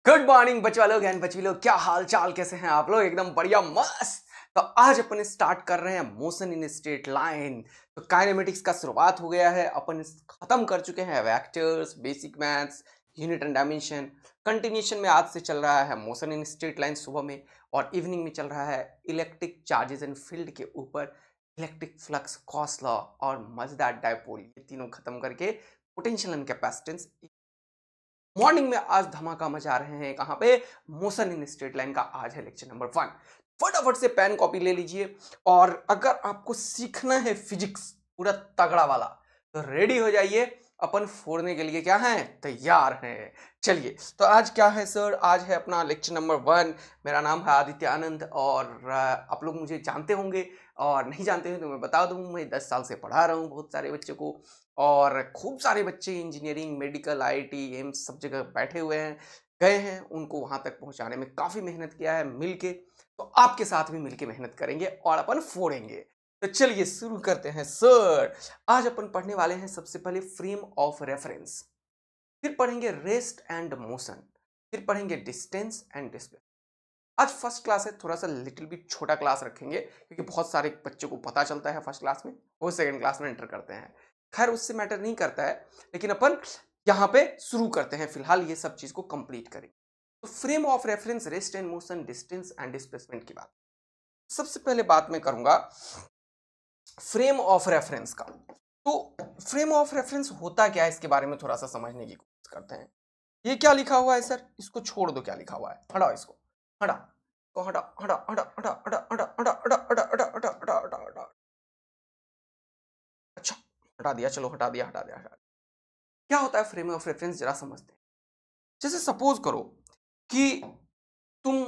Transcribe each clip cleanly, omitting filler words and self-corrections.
Good morning बच्चों लोग and बच्ची लोग, क्या हाल चाल, कैसे हैं आप लोग? एकदम बढ़िया मस्त। तो आज अपन स्टार्ट कर रहे हैं मोशन इन स्ट्रेट लाइन। तो काइनेमेटिक्स का शुरुआत हो गया है, अपन खत्म कर चुके हैं vectors, basic maths, unit and dimension. Continuation में आज से चल रहा है मोशन इन स्ट्रेट लाइन सुबह में, और इवनिंग में चल रहा है इलेक्ट्रिक चार्जेस एंड फील्ड के ऊपर इलेक्ट्रिक फ्लक्स, कॉस लॉ और मजेदार डायपोल। ये तीनों खत्म करके पोटेंशियल एंड कैपेसिटेंस मॉर्निंग में आज धमाका मचा रहे हैं। कहां पे? मोशन इन स्ट्रेट लाइन का आज है लेक्चर नंबर 1। फटाफट से पेन कॉपी ले लीजिए, और अगर आपको सीखना है फिजिक्स पूरा तगड़ा वाला तो रेडी हो जाइए। अपन फोड़ने के लिए क्या है, तैयार हैं। चलिए, तो आज क्या है सर? आज है अपना लेक्चर नंबर 1। मेरा नाम है आदित्य आनंद, और आप लोग मुझे जानते होंगे, और नहीं जानते हैं तो मैं बता दूं, मैं 10 साल से पढ़ा रहा हूं बहुत सारे बच्चों को, और खूब सारे बच्चे इंजीनियरिंग, मेडिकल, आईआईटी, एम्स सब जगह बैठे हुए हैं, गए हैं। उनको वहां तक पहुंचाने में काफी मेहनत किया है मिलके। तो आपके साथ भी मिलके मेहनत करेंगे और अपन फोड़ेंगे। तो चलिए शुरू करते हैं सर। आज अपन पढ़ने वाले हैं सबसे पहले फ्रेम ऑफ रेफरेंस, फिर पढ़ेंगे रेस्ट एंड मोशन, फिर पढ़ेंगे डिस्टेंस एंड डिस्प्लेसमेंट। आज फर्स्ट क्लास है, थोड़ा सा लिटिल बिट छोटा क्लास रखेंगे, क्योंकि बहुत सारे बच्चों को पता चलता है फर्स्ट क्लास में, वो सेकंड क्लास में एंटर करते हैं। खैर, उससे मैटर नहीं करता है, लेकिन अपन यहाँ पे शुरू करते हैं। फिलहाल ये सब चीज को कंप्लीट करेंगे। तो frame of reference, rest and motion, distance and displacement की बात। सबसे पहले बात मैं करूंगा फ्रेम ऑफ रेफरेंस का। तो फ्रेम ऑफ रेफरेंस होता क्या है, इसके बारे में थोड़ा सा समझने की कोशिश करते हैं। ये क्या लिखा हुआ है सर? इसको छोड़ दो, क्या लिखा हुआ है? हटाओ इसको, हटा को, हटा हटा हटा हटा हटा हटा हटा हटा हटा हटा हटा हटा हटा हटा। अच्छा, हटा दिया, चलो हटा दिया, हटा दिया, हटा दिया। क्या होता है फ्रेम ऑफ रेफरेंस, जरा समझते हैं। जैसे सपोज करो कि तुम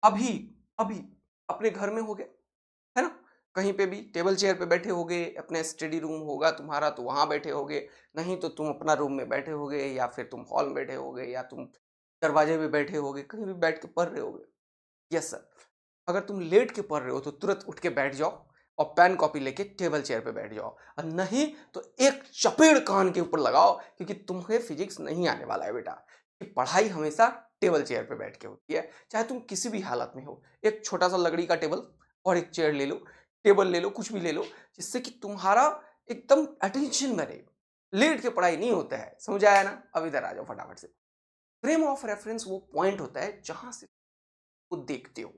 अभी अभी अपने घर में होगे, है ना? कहीं पे भी टेबल चेयर पे बैठे होगे, अपने स्टडी रूम होगा तुम्हारा तो वहां बैठे होगे, नहीं तो तुम अपना रूम में बैठे होगे, या फिर तुम हॉल में बैठे होगे, या तुम दरवाजे में बैठे होगे, कहीं भी बैठ के पढ़ रहे होगे। Yes sir. अगर तुम लेट के पढ़ रहे हो तो तुरंत उठ के बैठ जाओ, और पेन कॉपी लेके टेबल चेयर पे बैठ जाओ, और नहीं तो एक चपेड़ कान के ऊपर लगाओ, क्योंकि तुम्हें फिजिक्स नहीं आने वाला है बेटा। कि पढ़ाई हमेशा टेबल चेयर पे बैठ के होती है, चाहे तुम किसी भी हालत में हो। एक छोटा सा लकड़ी का टेबल और एक चेयर ले लो, टेबल ले लो, कुछ भी ले लो, जिससे कि तुम्हारा एकदम अटेंशन बने। लेट के पढ़ाई नहीं होता है, समझ आया ना? अब इधर आ जाओ फटाफट से। फ्रेम ऑफ रेफरेंस वो पॉइंट होता है जहां से तुम देखते हो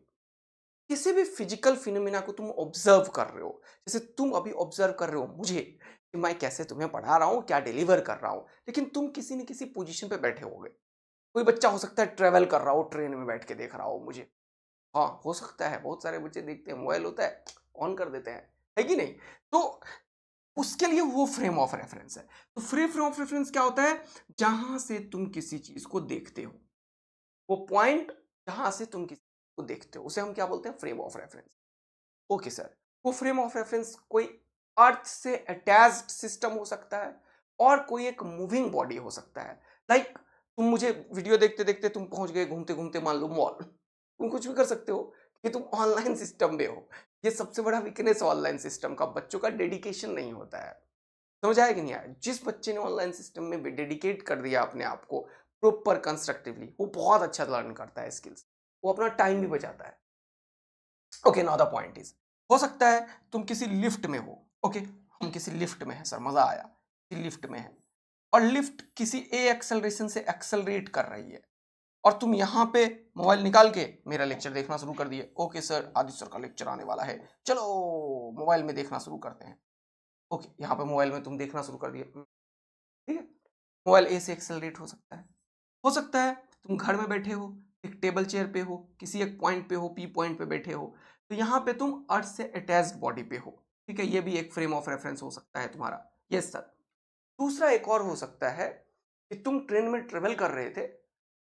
किसी भी फिजिकल फिनोमिना को, तुम ऑब्जर्व कर रहे हो। जैसे तुम अभी ऑब्जर्व कर रहे हो मुझे, कि मैं कैसे तुम्हें पढ़ा रहा हूँ, क्या डिलीवर कर रहा हूँ, लेकिन तुम किसी न किसी पोजीशन पे बैठे होगे। कोई बच्चा हो सकता है ट्रेवल कर रहा हो, ट्रेन में बैठ के देख रहा हो मुझे। हाँ, हो सकता है, बहुत सारे बच्चे देखते हैं, मोबाइल होता है ऑन कर देते हैं, है कि नहीं? तो उसके लिए वो फ्रेम ऑफ रेफरेंस है। तो फ्रेम ऑफ रेफरेंस क्या होता है? जहां से तुम किसी चीज को देखते हो, वो पॉइंट जहां से तुम किसी को देखते हो, उसे हम क्या बोलते हैं? Frame of reference. Okay sir. वो फ्रेम ऑफ रेफरेंस कोई अर्थ से अटैच्ड सिस्टम हो सकता है, और कोई एक मूविंग बॉडी हो सकता है। लाइक तुम मुझे वीडियो देखते देखते तुम पहुंच गए घूमते घूमते, मान लो मॉल। तुम कुछ भी कर सकते हो कि तुम ऑनलाइन सिस्टम में हो। ये सबसे बड़ा वीकनेस ऑनलाइन सिस्टम का, बच्चों का डेडिकेशन नहीं होता है। समझ आया कि नहीं आया? जिस बच्चे ने ऑनलाइन सिस्टम में भी डेडिकेट कर दिया अपने आप को प्रॉपर कंस्ट्रक्टिवली, वो बहुत अच्छा लर्न करता है स्किल्स, वो अपना टाइम भी बचाता है। Okay, now the point is, हो सकता है तुम किसी लिफ्ट में हो। ओके, हम किसी लिफ्ट में हैं सर, मजा आया कि लिफ्ट में है, और लिफ्ट किसी ए एक्सेलरेशन से एक्सेलरेट कर रही है, और तुम यहाँ पे मोबाइल निकाल के मेरा लेक्चर देखना शुरू कर दिए। ओके सर, आदित्य सर का लेक्चर आने वाला है, चलो मोबाइल में देखना शुरू करते हैं। ओके, यहाँ पे मोबाइल में तुम देखना शुरू कर दिए, ठीक है। मोबाइल ए से एक्सेलरेट हो सकता है। हो सकता है तुम घर में बैठे हो, एक टेबल चेयर पे हो, किसी एक पॉइंट पे हो, पी पॉइंट पे बैठे हो, तो यहाँ पे तुम अर्थ से अटैच्ड बॉडी पे हो, ठीक है। ये भी एक फ्रेम ऑफ रेफरेंस हो सकता है तुम्हारा। Yes sir. दूसरा एक और हो सकता है कि तुम ट्रेन में ट्रेवल कर रहे थे,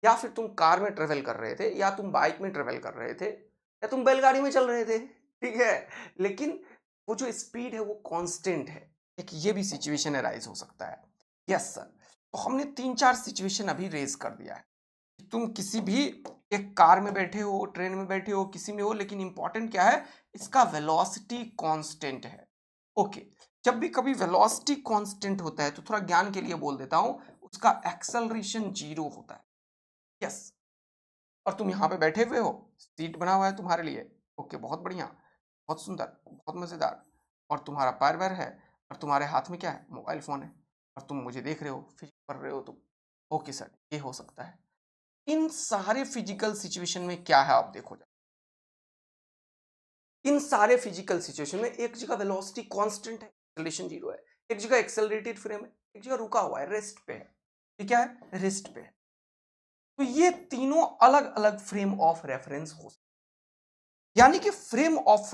या फिर तुम कार में ट्रेवल कर रहे थे, या तुम बाइक में ट्रेवल कर रहे थे, या तुम बैलगाड़ी में चल रहे थे, ठीक है, लेकिन वो जो स्पीड है वो कांस्टेंट है। एक ये भी सिचुएशन अराइज हो सकता है। Yes sir. तो हमने 3-4 सिचुएशन अभी रेज कर दिया है। तुम किसी भी एक कार में बैठे हो, ट्रेन में बैठे हो, किसी में हो, लेकिन इंपॉर्टेंट क्या है? इसका वेलोसिटी कांस्टेंट है। ओके, जब भी कभी वेलोसिटी कांस्टेंट होता है, तो थोड़ा ज्ञान के लिए बोल देता हूं, उसका एक्सेलरेशन 0 होता है। यस, और तुम यहाँ पे बैठे हुए हो, सीट बना हुआ है तुम्हारे लिए, ओके, बहुत बढ़िया, बहुत सुंदर, बहुत मजेदार, और तुम्हारा पैर वैर है, और तुम्हारे हाथ में क्या है, मोबाइल फोन है, और तुम मुझे देख रहे हो, फिजिक्स पढ़ रहे हो तुम, ओके सर, ये हो सकता है। इन सारे फिजिकल सिचुएशन में क्या है आप देखो, इन सारे फिजिकल सिचुएशन में एक जगह वेलोसिटी कांस्टेंट है, एक्सेलरेशन जीरो है, एक जगह एक्सेलरेटेड फ्रेम है, एक जगह रुका हुआ है, रेस्ट पे है, ये क्या है, रेस्ट पे है। तो ये तीनों अलग अलग फ्रेम ऑफ रेफरेंस हो सकते, यानी कि फ्रेम ऑफ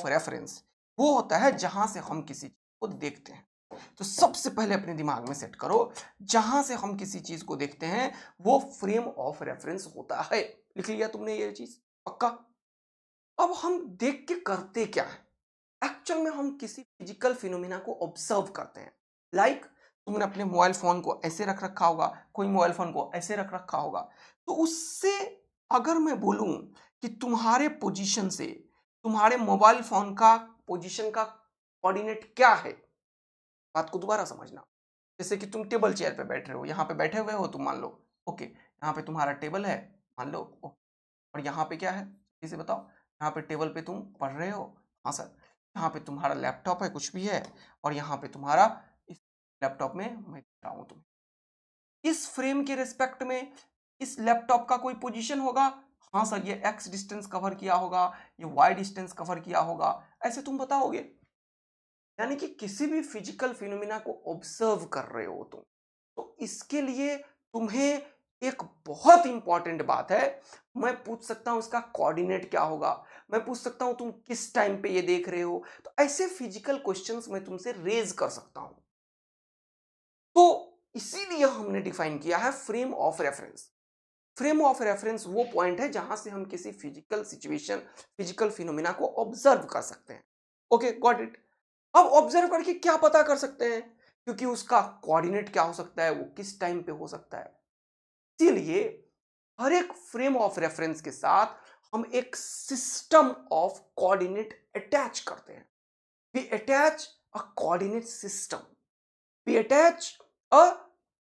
रेफरेंस वो होता है जहां से हम किसी चीज को देखते हैं। तो सबसे पहले अपने दिमाग में सेट करो, जहां से हम किसी चीज को देखते हैं वो फ्रेम ऑफ रेफरेंस होता है। लिख लिया तुमने ये चीज, पक्का? अब हम देख के करते क्या है, एक्चुअल में हम किसी फिजिकल फिनोमिना को ऑब्जर्व करते हैं। लाइक तुमने अपने मोबाइल फोन को ऐसे रख रखा होगा, कोई मोबाइल फोन को ऐसे रख रखा होगा, तो उससे अगर मैं बोलूं कि तुम्हारे पोजीशन से तुम्हारे मोबाइल फोन का पोजीशन का कोऑर्डिनेट क्या है, बात को दोबारा समझना। जैसे कि तुम टेबल चेयर पे बैठ रहे हो, यहाँ पे बैठे हुए हो तुम, मान लो, ओके, यहाँ पे तुम्हारा टेबल है, मान लो, और यहाँ पे क्या है, इसे बताओ, यहाँ पे टेबल पे तुम पढ़ रहे हो, हाँ सर, यहाँ पे तुम्हारा लैपटॉप है, कुछ भी है, और यहाँ पे तुम्हारा इस लैपटॉप में मैं दिख रहा हूँ तुम्हें, इस फ्रेम के रिस्पेक्ट में इस लैपटॉप का कोई पोजीशन होगा, हाँ सर, ये एक्स डिस्टेंस कवर किया होगा, ये वाई डिस्टेंस कवर किया होगा, ऐसे तुम बताओगे। यानी कि किसी भी फिजिकल फिनोमिना को ऑब्जर्व कर रहे हो तुम, तो इसके लिए तुम्हें एक बहुत इंपॉर्टेंट बात है, मैं पूछ सकता हूं इसका कोऑर्डिनेट क्या होगा, मैं पूछ सकता हूं तुम किस टाइम पे ये देख रहे हो, तो ऐसे फिजिकल क्वेश्चंस मैं तुमसे रेज कर सकता हूं। तो इसीलिए हमने डिफाइन किया है frame of reference. Frame of reference वो पॉइंट है जहां से हम किसी फिजिकल सिचुएशन, फिजिकल फिनोमिना को ऑब्जर्व कर सकते हैं। Okay, got it. अब ऑब्जर्व करके क्या पता कर सकते हैं, क्योंकि उसका कोऑर्डिनेट क्या हो सकता है, वो किस टाइम पे हो सकता है। इसीलिए हर एक फ्रेम ऑफ रेफरेंस के साथ हम एक सिस्टम ऑफ कोऑर्डिनेट अटैच करते हैं। We attach a coordinate system, we attach a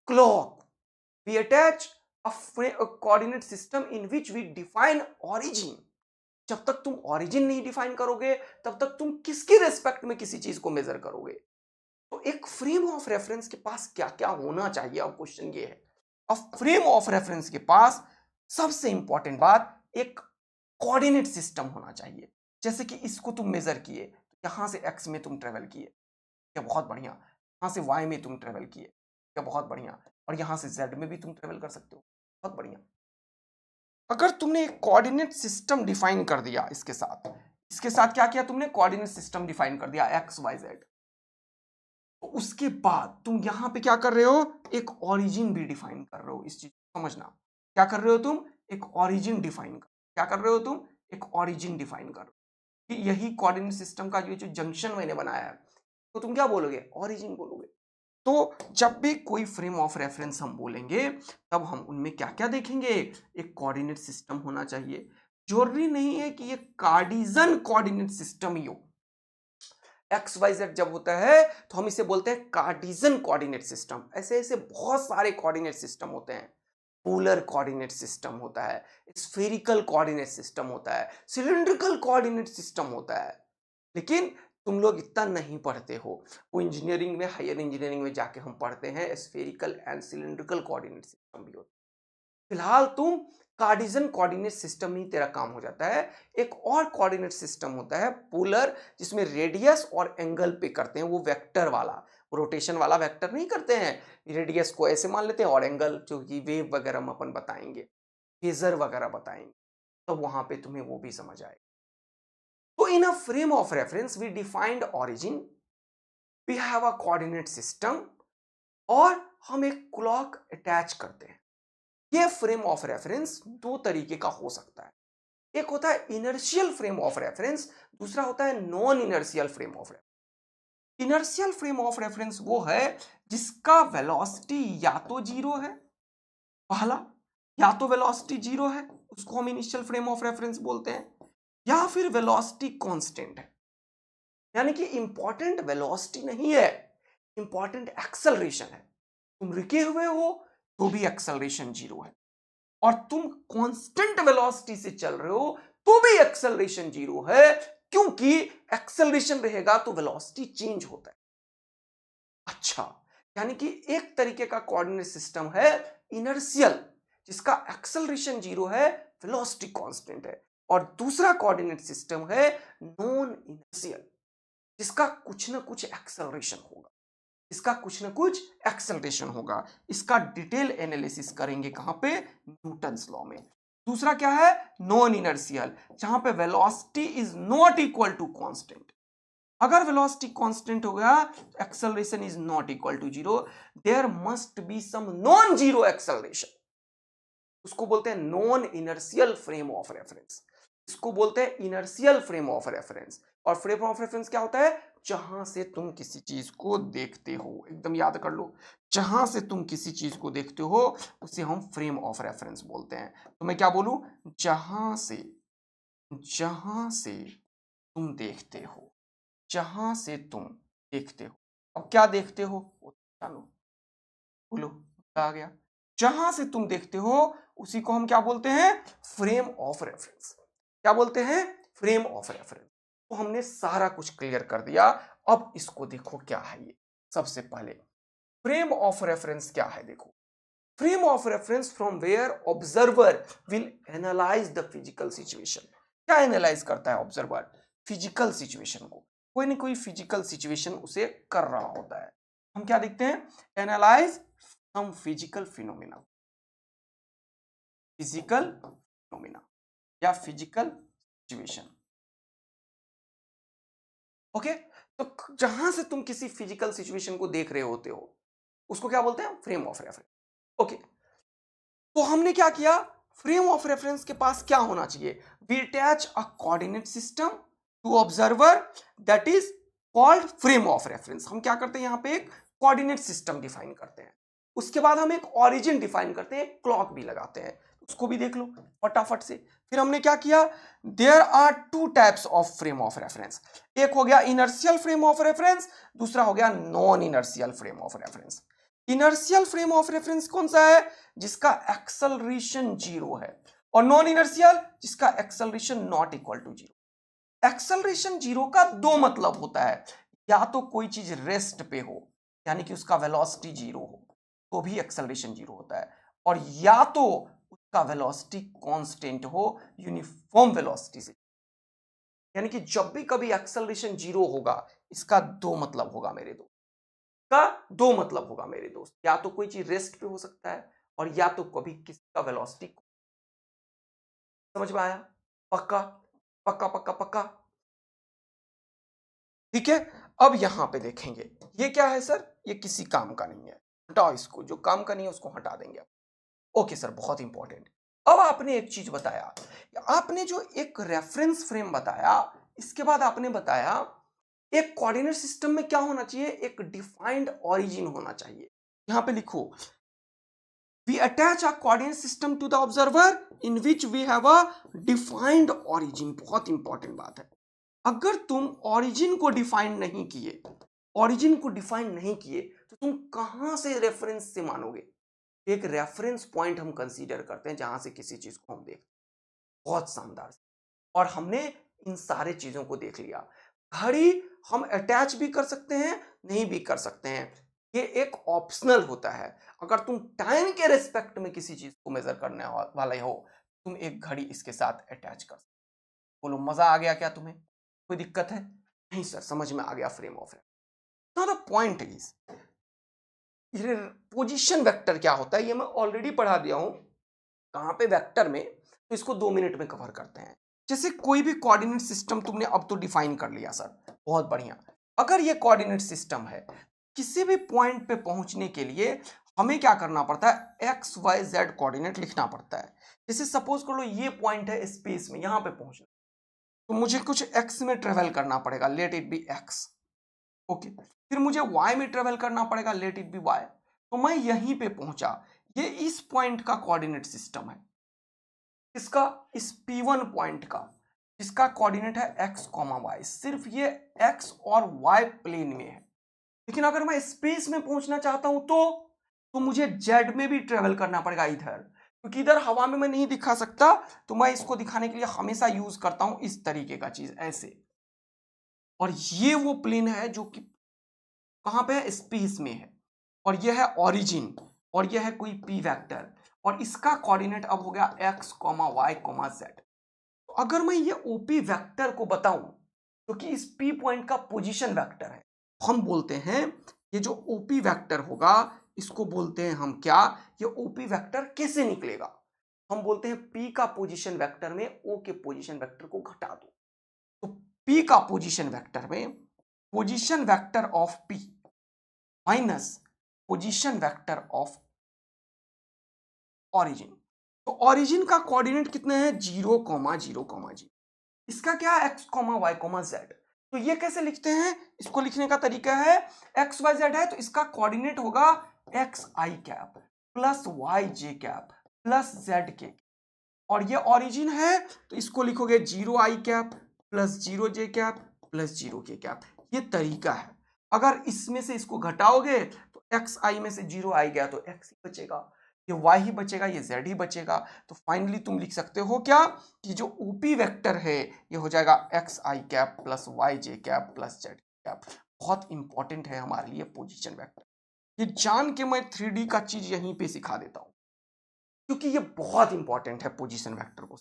clock, we attach a coordinate system in which we define origin। जब तक तुम origin नहीं डिफाइन करोगे तब तक तुम किसकी रेस्पेक्ट में किसी चीज को मेजर करोगे। तो एक फ्रेम ऑफ रेफरेंस के पास क्या क्या होना चाहिए, अब क्वेश्चन ये है। अब फ्रेम ऑफ रेफरेंस के पास सबसे इंपॉर्टेंट बात, एक कोऑर्डिनेट सिस्टम होना चाहिए। जैसे कि इसको तुम मेजर किए, तो यहां से एक्स में तुम ट्रेवल किए, क्या बहुत बढ़िया, यहां से वाई में तुम ट्रेवल किए, क्या बहुत बढ़िया, और यहां से जेड में भी तुम ट्रेवल कर सकते हो, बहुत बढ़िया। अगर तुमने एक कोऑर्डिनेट सिस्टम डिफाइन कर दिया, इसके साथ क्या किया तुमने, कोऑर्डिनेट सिस्टम डिफाइन कर दिया एक्स वाई जेड, तो उसके बाद तुम यहां पे क्या कर रहे हो, एक ओरिजिन भी डिफाइन कर रहे हो। इस चीज को समझना, क्या कर रहे हो तुम, एक ओरिजिन डिफाइन कर, क्या कर रहे हो तुम, एक ओरिजिन डिफाइन कर रहे हो कि यही कोऑर्डिनेट सिस्टम का ये जो जंक्शन मैंने बनाया है, तो तुम क्या बोलोगे, ओरिजिन बोलोगे। तो जब भी कोई फ्रेम ऑफ रेफरेंस हम बोलेंगे तब हम उनमें क्या क्या देखेंगे, एक कोऑर्डिनेट सिस्टम होना चाहिए। जरूरी नहीं है कि ये कार्डिजन कोऑर्डिनेट सिस्टम ही हो। एक्स वाई जेड जब होता है तो हम इसे बोलते हैं कार्डिजन कोऑर्डिनेट सिस्टम। ऐसे ऐसे बहुत सारे कोऑर्डिनेट सिस्टम होते हैं। पोलर कोऑर्डिनेट सिस्टम होता है, स्फेरिकल कोऑर्डिनेट सिस्टम होता है, सिलिंड्रिकल कोऑर्डिनेट सिस्टम होता है। लेकिन तुम लोग इतना नहीं पढ़ते हो, वो इंजीनियरिंग में, हायर इंजीनियरिंग में जाके हम पढ़ते हैं spherical and cylindrical coordinate system भी होता है। फिलहाल तुम कार्डिजन कोऑर्डिनेट सिस्टम ही तेरा काम हो जाता है। एक और कोऑर्डिनेट सिस्टम होता है पोलर, जिसमें रेडियस और एंगल पे करते हैं, वो वेक्टर वाला, रोटेशन वाला वेक्टर नहीं करते हैं, रेडियस को ऐसे मान लेते हैं और एंगल जो कि वेव वगैरह में अपन बताएंगे, फेजर वगैरह बताएंगे, तो वहां पे तुम्हें वो भी समझ आएगा। तो in a frame of reference we defined origin, we have a coordinate system, और हम एक क्लॉक अटैच करते हैं। ये फ्रेम ऑफ रेफरेंस दो तरीके का हो सकता है, एक होता है इनर्शियल फ्रेम ऑफ रेफरेंस, दूसरा होता है non inertial frame of reference. Inertial frame of reference वो है जिसका वेलोसिटी या तो जीरो है, पहला, या तो वेलोसिटी जीरो है, उसको हम इनिशियल फ्रेम ऑफ रेफरेंस बोलते हैं, या फिर वेलोसिटी कांस्टेंट है। यानी कि इंपॉर्टेंट वेलोसिटी नहीं है, इंपॉर्टेंट एक्सेलरेशन है। तुम रुके हुए हो तो भी एक्सेलरेशन जीरो है, और तुम कांस्टेंट वेलोसिटी से चल रहे हो तो भी एक्सेलरेशन 0 है, क्योंकि एक्सेलरेशन रहेगा तो वेलोसिटी चेंज होता है। अच्छा, यानी कि एक तरीके का कोऑर्डिनेट सिस्टम है इनर्शियल, जिसका एक्सेलरेशन 0 है, वेलोसिटी कांस्टेंट है, और दूसरा कोऑर्डिनेट सिस्टम है नॉन इनर्शियल, जिसका कुछ ना कुछ एक्सेलरेशन होगा, इसका कुछ ना कुछ एक्सेलरेशन होगा। इसका डिटेल एनालिसिस करेंगे कहां पे? न्यूटन्स लॉ में। दूसरा क्या है? नॉन इनर्शियल, जहां पे velocity is not equal to constant. अगर वेलोसिटी कांस्टेंट हो गया, acceleration is not equal to 0, there must be some non zero acceleration. उसको बोलते हैं non inertial frame of reference. इसको बोलते हैं इनर्शियल फ्रेम ऑफ रेफरेंस। और फ्रेम ऑफ रेफरेंस क्या होता है? जहां से तुम किसी चीज को देखते हो, एकदम याद कर लो, जहां से तुम किसी चीज को देखते हो उसे हम फ्रेम ऑफ रेफरेंस बोलते हैं। तो मैं क्या बोलूं? जहां से तुम देखते हो, जहां से तुम देखते हो। अब क्या देखते हो वो जानो, बोलो, आ गया। जहां से तुम देखते हो उसी को हम क्या बोलते हैं? Frame of reference. क्या बोलते हैं? Frame of reference. तो हमने सारा कुछ क्लियर कर दिया। अब इसको देखो क्या है ये। सबसे पहले फ्रेम ऑफ रेफरेंस क्या है देखो। Frame of reference from where observer will analyse the physical situation. क्या एनालाइज करता है ऑब्जर्वर? फिजिकल सिचुएशन को, कोई ना कोई फिजिकल सिचुएशन उसे कर रहा होता है। हम क्या देखते हैं? Analyse some physical phenomena, physical phenomena या फिजिकल सिचुएशन। ओके, तो जहां से तुम किसी फिजिकल सिचुएशन को देख रहे होते हो उसको क्या बोलते हैं? Frame of reference. ओके, तो हमने क्या किया? फ्रेम ऑफ रेफरेंस के पास क्या होना चाहिए? We attach a coordinate system to observer, that is called frame of reference. हम क्या करते हैं? यहां पे एक कोऑर्डिनेट सिस्टम डिफाइन करते हैं, उसके बाद हम एक ओरिजिन डिफाइन करते हैं, क्लॉक भी लगाते हैं। उसको भी देख लो फटाफट से। फिर हमने क्या किया? There are two types of frame of reference. एक हो गया इनर्शियल फ्रेम ऑफ रेफरेंस, दूसरा हो गया non inertial frame of reference. Inertial frame of reference कौन सा है? जिसका एक्सेलरेशन 0 है, और नॉन इनर्शियल जिसका acceleration not equal to 0। Acceleration 0 का दो मतलब होता है, या तो कोई चीज रेस्ट पे हो, यानी कि उसका वेलोसिटी 0 हो तो भी एक्सेलरेशन 0 होता है, और या तो उसका वेलोसिटी कांस्टेंट हो, यूनिफॉर्म वेलोसिटी से। यानी कि जब भी कभी एक्सेलरेशन 0 होगा, इसका दो मतलब होगा मेरे दोस्त, का दो मतलब होगा मेरे दोस्त, या तो कोई चीज रेस्ट पे हो सकता है, और या तो कभी किसी का वेलोसिटी। समझ में आया? पक्का पक्का पक्का पक्का? ठीक है। अब यहां पे देखेंगे, ये क्या है सर? ये किसी काम का नहीं है, हटाओ इसको, जो काम का नहीं है उसको हटा देंगे। ओके सर, बहुत इंपॉर्टेंट। अब आपने एक चीज बताया, आपने जो एक रेफरेंस फ्रेम बताया, इसके बाद आपने बताया एक कोऑर्डिनेट सिस्टम में क्या होना चाहिए? एक डिफाइंड ओरिजिन होना चाहिए। यहां पे लिखो, we attach a coordinate system to the observer in which we have a defined origin। बहुत इंपॉर्टेंट बात है। अगर तुम ओरिजिन को डिफाइन नहीं किए, ओरिजिन को डिफाइन नहीं किए तो तुम कहां से रेफरेंस से मानोगे? एक रेफरेंस पॉइंट हम कंसीडर करते हैं जहां से किसी चीज को हम देखते हैं। बहुत शानदार। और हमने इन सारे चीजों को देख लिया। घड़ी हम अटैच भी कर सकते हैं, नहीं भी कर सकते हैं, ये एक ऑप्शनल होता है। अगर तुम टाइम के रेस्पेक्ट में किसी चीज को मेजर करने वाले हो, तुम एक घड़ी इसके साथ अटैच कर सकते हो। बोलो, मजा आ गया क्या तुम्हें? कोई दिक्कत है? नहीं सर, समझ में आ गया frame of reference. Now the point is, position vector क्या होता है ये मैं ऑलरेडी पढ़ा दिया हूं कहां पे वेक्टर में, तो इसको 2 मिनट में कवर करते हैं। जैसे कोई भी कोऑर्डिनेट सिस्टम तुमने अब तो डिफाइन कर लिया सर, बहुत बढ़िया। अगर ये कोऑर्डिनेट सिस्टम है, किसी भी पॉइंट पे पहुंचने के लिए हमें क्या करना पड़ता है? एक्स वाई जेड कोऑर्डिनेट लिखना पड़ता है। जैसे सपोज कर लो ये पॉइंट है स्पेस में, यहां पे पहुंचना तो मुझे कुछ एक्स में ट्रेवल करना पड़ेगा, let it be x. Okay, फिर मुझे वाई में ट्रेवल करना पड़ेगा, लेट इट बी वाई। तो मैं यहीं पे पहुंचा, ये इस पॉइंट का कोऑर्डिनेट सिस्टम है। इसका, इस P1 पॉइंट का, जिसका कोऑर्डिनेट है x, y। सिर्फ ये x और y प्लेन में है। लेकिन अगर मैं स्पेस में पहुंचना चाहता हूं तो मुझे z में भी ट्रेवल करना पड़ेगा इधर। क्योंकि इधर हवा में मैं नहीं दिखा सकता, तो मैं इसको दिखाने के लिए हमेशा यूज करता हूं इस तरीके का चीज, ऐसे। और ये वो प्लेन है जो कि कहां पे है, स्पेस में है, और यह है ओरिजिन, और यह है कोई पी वेक्टर, और इसका कोऑर्डिनेट अब हो गया x comma y comma z. तो अगर मैं ये ओपी वेक्टर को बताऊं, तो कि इस पी पॉइंट का पोजीशन वेक्टर है, हम बोलते हैं ये जो ओपी वेक्टर होगा इसको बोलते हैं हम क्या, ये ओपी वेक्टर कैसे निकलेगा, हम बोलते हैं पी का पोजीशन वेक्टर में ओ के पोजीशन वेक्टर को घटा दो। तो पी का पोजीशन वेक्टर में position vector of P minus position vector of origin. तो ओरिजिन का कोऑर्डिनेट कितने हैं, 0,0,0। इसका क्या है, x comma y comma z. तो ये कैसे लिखते हैं, इसको लिखने का तरीका है, एक्स वाई जेड है तो इसका कोऑर्डिनेट होगा एक्स आई कैप प्लस वाई जे कैप प्लस जेड के, और ये ओरिजिन है तो इसको लिखोगे 0 i cap plus 0 j cap plus 0 k cap. ये तरीका है। अगर इसमें से इसको घटाओगे तो एक्स आई में से 0 आई गया तो एक्स ही बचेगा, ये y ही बचेगा, ये z ही बचेगा। तो फाइनली तुम लिख सकते हो क्या, कि जो ओपी वेक्टर है ये हो जाएगा एक्स आई कैप प्लस वाई जे कैप प्लस जेड कैप। बहुत इंपॉर्टेंट है हमारे लिए पोजीशन वेक्टर, ये जान के मैं 3D का चीज यहीं पे सिखा देता हूं, क्योंकि ये बहुत इंपॉर्टेंट है पोजीशन वेक्टर को।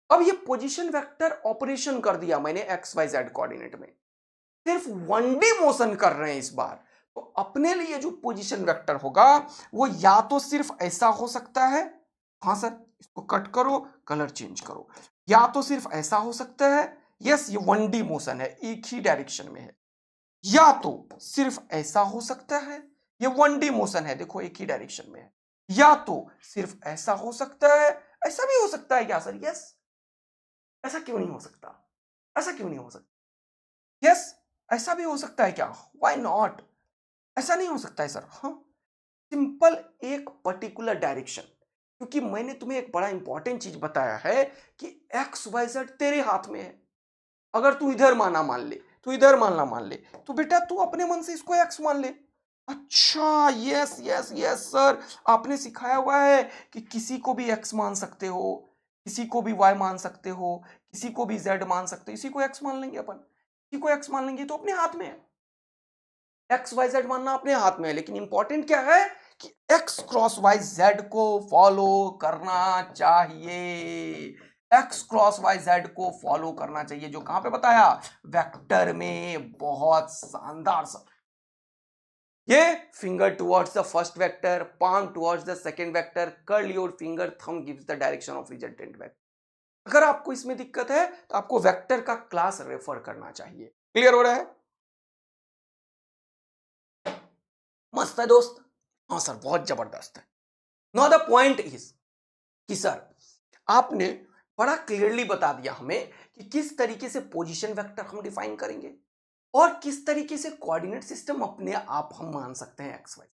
अब ये पोजीशन वेक्टर ऑपरेशन कर दिया मैंने एक्स वाई जेड कोऑर्डिनेट में, सिर्फ 1D मोशन कर रहे हैं इस बार। तो अपने लिए जो पोजीशन वेक्टर होगा वो या तो सिर्फ ऐसा हो सकता है, हाँ सर इसको कट करो कलर चेंज करो, या तो सिर्फ ऐसा हो सकता है, यस ये 1D मोशन है एक ही डायरेक्शन में है, या तो सिर्फ ऐसा हो सकता है, ये 1D मोशन है देखो एक ही डायरेक्शन में है, या तो सिर्फ ऐसा हो सकता है, ऐसा भी हो सकता है क्या सर, यस ऐसा क्यों नहीं हो सकता, ऐसा क्यों नहीं हो सकता, यस ऐसा भी हो सकता है क्या, व्हाई नॉट, ऐसा नहीं हो सकता है सर, हाँ सिंपल एक पर्टिकुलर डायरेक्शन। क्योंकि मैंने तुम्हें एक बड़ा इंपॉर्टेंट चीज बताया है कि एक्स वाई जेड तेरे हाथ में है। अगर तू इधर माना मान ले, तू इधर मानना मान ले, तो बेटा तू अपने मन से इसको एक्स मान ले। अच्छा यस यस यस सर, आपने सिखाया हुआ है कि किसी को भी एक्स मान सकते हो, किसी को भी वाई मान सकते हो, किसी को भी जेड मान सकते हो, इसी को एक्स मान लेंगे अपन, किसी को एक्स मान लेंगे तो अपने हाथ में है, एक्स वाई जेड मानना अपने हाथ में है। लेकिन इंपॉर्टेंट क्या है कि एक्स क्रॉस वाई जेड को फॉलो करना चाहिए, एक्स क्रॉस वाई जेड को फॉलो करना चाहिए, जो कहां पे बताया, वेक्टर में। बहुत शानदार सा, ये finger towards the first vector, palm towards the second vector, curl your finger, thumb gives the direction of resultant vector. अगर आपको इसमें दिक्कत है तो आपको वेक्टर का क्लास रेफर करना चाहिए। क्लियर हो रहा है, मस्त है दोस्त, हाँ सर बहुत जबरदस्त है। नाउ द पॉइंट इज कि सर आपने बड़ा क्लियरली बता दिया हमें कि किस तरीके से पोजीशन वेक्टर हम डिफाइन करेंगे और किस तरीके से कोऑर्डिनेट सिस्टम अपने आप हम मान सकते हैं एक्स वाई।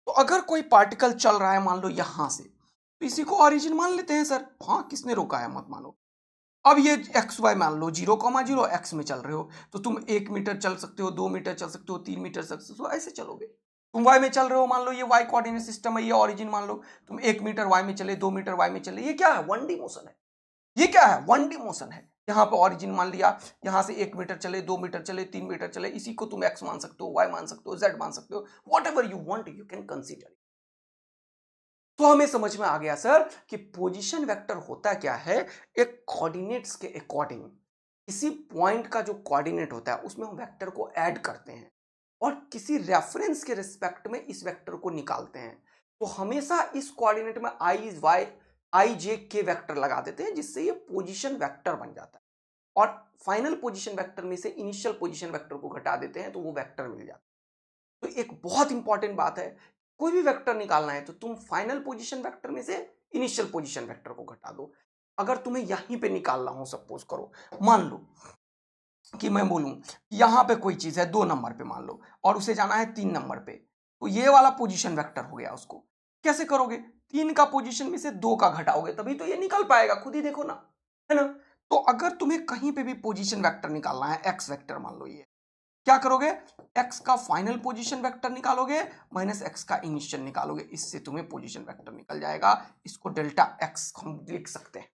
तो अगर कोई पार्टिकल चल रहा है मान लो यहां से, तो इसी को ओरिजिन मान लेते हैं सर, हाँ किसने रोका है, मत मानो। अब ये एक्स वाई मान लो 0,0 एक्स में चल रहे हो, तो तुम 1 मीटर चल सकते हो, 2 मीटर चल सकते हो, 3 मीटर चल सकते हो, ऐसे चलोगे। तुम वाई में चल रहे हो मान लो, ये वाई कोऑर्डिनेट सिस्टम है, ये ओरिजिन मान लो, तुम 1 मीटर वाई में चले, 2 मीटर वाई में चले, ये क्या है, 1D मोशन है, ये क्या है, 1D मोशन है। यहाँ पे ओरिजिन मान लिया, यहाँ से 1 मीटर चले, 2 मीटर चले, 3 मीटर चले, इसी को तुम एक्स मान सकते हो, वाई मान सकते हो, जेड मान सकते हो, what ever you want you can consider. तो हमें समझ में आ गया सर कि पोजीशन वेक्टर होता क्या है, एक कोऑर्डिनेट्स के अकॉर्डिंग किसी पॉइंट का जो कोऑर्डिनेट होता है उसमें हम वेक्टर को ऐड करते हैं और किसी रेफरेंस के रिस्पेक्ट में इस वेक्टर को निकालते हैं। तो हमेशा इस कोऑर्डिनेट में आई वाई आई जे के वेक्टर लगा देते हैं, जिससे ये पोजीशन वेक्टर बन जाता है, और फाइनल पोजीशन वेक्टर में से इनिशियल पोजीशन वेक्टर को घटा देते हैं तो वो वेक्टर मिल जाता है। तो एक बहुत इंपॉर्टेंट बात है, कोई भी वेक्टर निकालना है तो तुम फाइनल पोजीशन वेक्टर में से इनिशियल पोजीशन वेक्टर को घटा दो। अगर तुम्हें यहीं पे निकालना हो, सपोज करो मान लो कि मैं बोलूं यहां पे कोई चीज है 2 नंबर पे मान लो, और उसे जाना है 3 नंबर पे, तो ये वाला पोजीशन वेक्टर हो गया। उसको कैसे करोगे, 3 का पोजीशन में से 2 का घटाओगे तभी तो ये निकल पाएगा, खुद ही देखो ना, है ना। तो अगर तुम्हें कहीं पे भी पोजीशन वेक्टर निकालना है, एक्स वेक्टर मान लो ये, क्या करोगे, x का फाइनल पोजीशन वेक्टर निकालोगे माइनस x का इनिशियल निकालोगे, इससे तुम्हें पोजीशन वेक्टर निकल जाएगा। इसको डेल्टा x हम लिख सकते हैं।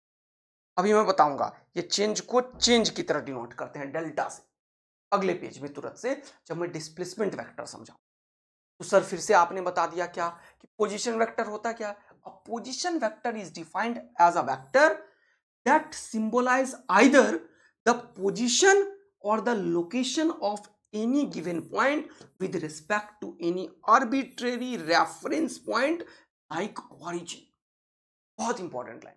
अभी मैं बताऊंगा ये चेंज को चेंज की तरह डिनोट करते हैं डेल्टा से, अगले पेज में तुरंत से जब मैं डिस्प्लेसमेंट वेक्टर समझाऊं। तो सर फिर से आपने बता दिया क्या कि पोजीशन वेक्टर होता क्या। A position vector is defined as a vector that symbolise either the position or the location of any given point with respect to any arbitrary reference point like origin। बहुत important line.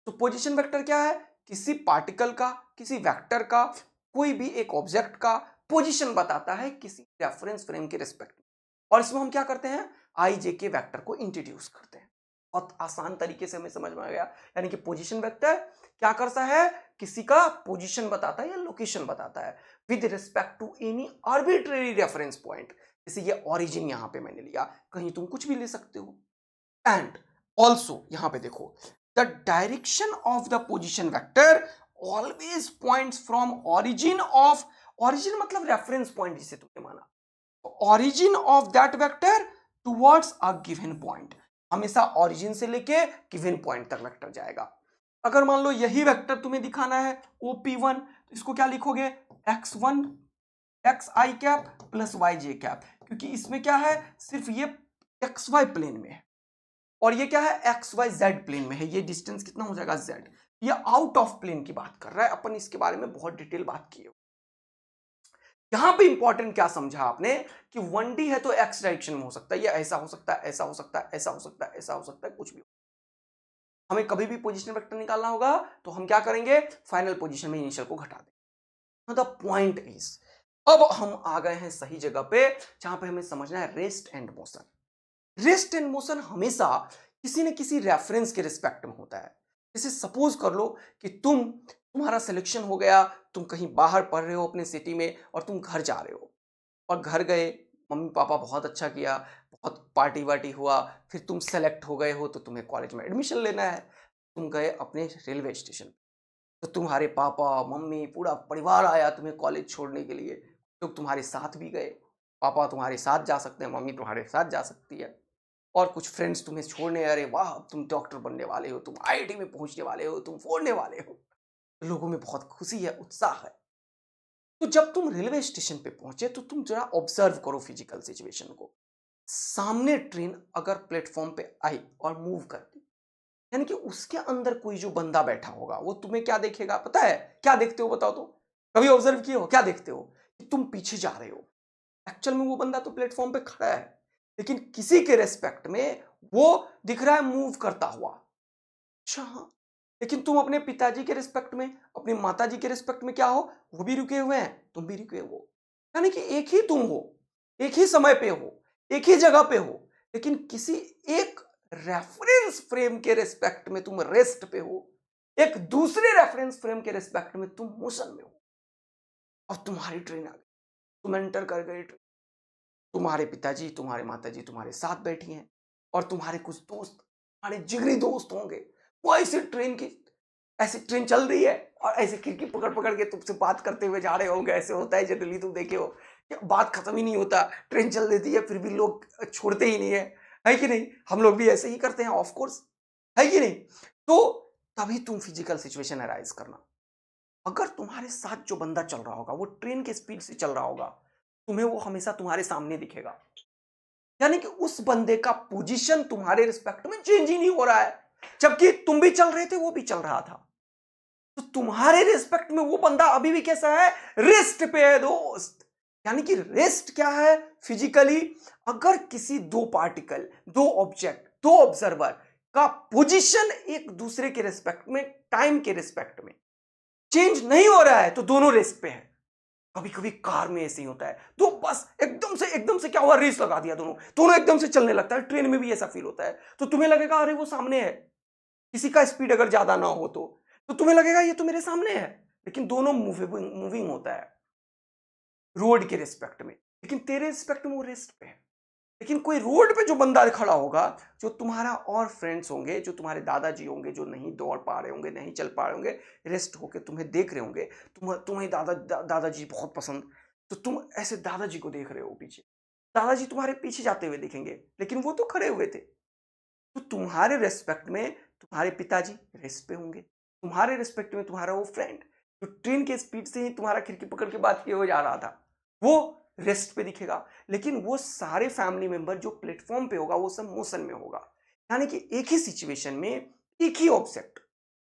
तो position vector क्या है, किसी particle का, किसी vector का, कोई भी एक ऑब्जेक्ट का पोजीशन बताता है किसी रेफरेंस फ्रेम के रिस्पेक्ट में, और इसमें हम क्या करते हैं, आई जे के वेक्टर को इंट्रोड्यूस करते हैं। बहुत आसान तरीके से हमें समझ में आ गया। यानी कि पोजीशन वेक्टर क्या करता है, किसी का पोजीशन बताता है या लोकेशन बताता है with respect to any arbitrary reference point. जैसे ये ओरिजिन यहां पे मैंने लिया, कहीं तुम कुछ भी ले सकते हो। एंड ऑल्सो यहां पे देखो, the direction of the position vector always points from origin of, origin मतलब रेफरेंस पॉइंट जिसे तुमने माना, origin of that vector towards a given point. हमेशा ओरिजिन से लेके गिवन पॉइंट तक वेक्टर जाएगा। अगर मान लो यही वेक्टर तुम्हें दिखाना है OP1, तो इसको क्या लिखोगे, x1 xi cap plus yj cap, क्योंकि इसमें क्या है, सिर्फ ये xy प्लेन में है और ये क्या है, xyz प्लेन में है। ये डिस्टेंस कितना हो जाएगा, z। ये आउट ऑफ प्लेन की बात कर रहा है, अपन इसके बारे में बहुत डिटेल बात की है। यहां पे इंपॉर्टेंट क्या समझा आपने कि 1D है तो x डायरेक्शन में हो सकता है, ये ऐसा हो सकता है, ऐसा हो सकता है, ऐसा हो सकता है, ऐसा हो सकता है, कुछ भी। हमें कभी भी पोजीशन वेक्टर निकालना होगा तो हम क्या करेंगे, फाइनल पोजीशन में इनिशियल को घटा दें। द पॉइंट इज, अब हम आ गए हैं सही जगह पे जहां पे हमें समझना है rest and motion. Rest and motion हमेशा किसी न किसी रेफरेंस के रिस्पेक्ट में होता है। जैसे सपोज कर लो कि तुम्हारा सिलेक्शन हो गया, तुम कहीं बाहर पढ़ रहे हो अपने सिटी में और तुम घर जा रहे हो, और घर गए, मम्मी पापा बहुत अच्छा किया, बहुत पार्टी वार्टी हुआ, फिर तुम सेलेक्ट हो गए हो तो तुम्हें कॉलेज में एडमिशन लेना है। तुम गए अपने रेलवे स्टेशन, तो तुम्हारे पापा मम्मी पूरा परिवार आया तुम्हें कॉलेज छोड़ने के लिए, तो तुम्हारे साथ भी गए। पापा तुम्हारे साथ जा सकते हैं, मम्मी तुम्हारे साथ जा सकती है, और कुछ फ्रेंड्स तुम्हें छोड़ने, अरे वाह तुम डॉक्टर बनने वाले हो, तुम आईआईटी में पहुंचने वाले हो, तुम फोड़ने वाले हो। लोगों में बहुत खुशी है, उत्साह है। तो जब तुम रेलवे स्टेशन पे पहुंचे तो तुम जरा ऑब्जर्व करो फिजिकल सिचुएशन को। सामने ट्रेन अगर प्लेटफॉर्म पे आई और मूव करती, यानी कि उसके अंदर कोई जो बंदा बैठा होगा वो तुम्हें क्या देखेगा, पता है क्या देखते हो, बताओ तो, कभी ऑब्जर्व किए हो, क्या देखते हो कि तुम पीछे जा रहे हो, एक्चुअल में वो बंदा तो प्लेटफॉर्म पे खड़ा है, लेकिन किसी के रेस्पेक्ट में वो दिख रहा है मूव करता हुआ। अच्छा हाँ, लेकिन तुम अपने पिताजी के रिस्पेक्ट में, अपनी माताजी के रिस्पेक्ट में क्या हो, वो भी रुके हुए हैं, तुम भी रुके हो। यानी कि एक ही तुम हो, एक ही समय पे हो, एक ही जगह पे हो, लेकिन किसी एक रेफरेंस फ्रेम के रिस्पेक्ट में तुम रेस्ट पे हो, एक दूसरे रेफरेंस फ्रेम के रिस्पेक्ट में तुम मोशन में हो। और तुम्हारी ट्रेन आ गई, तुम एंटर कर गए ट्रेन, तुम्हारे पिताजी तुम्हारे माताजी तुम्हारे साथ बैठी हैं, और तुम्हारे कुछ दोस्त, तुम्हारे जिगरी दोस्त होंगे, वो ऐसे ट्रेन की, ऐसे ट्रेन चल रही है और ऐसे खिड़की पकड़ पकड़ के तुमसे बात करते हुए जा रहे होंगे। ऐसे होता है जनरली, तुम देखे हो, बात खत्म ही नहीं होता, ट्रेन चल देती है फिर भी लोग छोड़ते ही नहीं है कि नहीं, हम लोग भी ऐसे ही करते हैं ऑफ कोर्स, है कि नहीं। तो तभी तुम फिजिकल सिचुएशन अराइज करना, अगर तुम्हारे साथ जो बंदा चल रहा होगा वो ट्रेन के स्पीड से चल रहा होगा, तुम्हें वो हमेशा तुम्हारे सामने दिखेगा, यानी कि उस बंदे का पोजीशन तुम्हारे रिस्पेक्ट में चेंज ही नहीं हो रहा है, जबकि तुम भी चल रहे थे वो भी चल रहा था। तो तुम्हारे रिस्पेक्ट में वो बंदा अभी भी कैसा है, रेस्ट पे है दोस्त। यानी कि रेस्ट क्या है फिजिकली, अगर किसी दो पार्टिकल, दो ऑब्जेक्ट, दो ऑब्जर्वर का पोजीशन एक दूसरे के रिस्पेक्ट में, टाइम के रिस्पेक्ट में चेंज नहीं हो रहा है तो दोनों रेस्ट पे है। कभी कभी कार में ऐसे ही होता है, तो बस एकदम से क्या हुआ, रेस लगा दिया, दोनों दोनों एकदम से चलने लगता है। ट्रेन में भी ऐसा फील होता है, तो तुम्हें लगेगा अरे वो सामने है, किसी का स्पीड अगर ज्यादा ना हो तो तुम्हें लगेगा ये तो मेरे सामने है, लेकिन दोनों मूविंग होता है रोड के रिस्पेक्ट में, लेकिन तेरे रिस्पेक्ट में वो रेस्ट पे है। लेकिन कोई रोड पे जो बंदा खड़ा होगा, जो तुम्हारा और फ्रेंड्स होंगे, जो तुम्हारे दादाजी होंगे, जो नहीं दौड़ पा रहे होंगे, नहीं चल पा रहे होंगे, रेस्ट होके तुम्हें देख रहे होंगे, तुम्हें दादाजी बहुत पसंद, तो तुम ऐसे दादाजी को देख रहे हो पीछे, दादाजी तुम्हारे पीछे जाते हुए दिखेंगे, लेकिन वो तो खड़े हुए थे। तो तुम्हारे रेस्पेक्ट में तुम्हारे पिताजी रेस्ट पे होंगे, तुम्हारे रेस्पेक्ट में तुम्हारा वो फ्रेंड जो ट्रेन के स्पीड से ही तुम्हारा खिड़की पकड़ के बात किए हुए जा रहा था, वो रेस्ट पे दिखेगा। लेकिन वो सारे फैमिली मेंबर जो प्लेटफॉर्म पे होगा वो सब मोशन में होगा। यानी कि एक ही सिचुएशन में एक ही ऑब्जेक्ट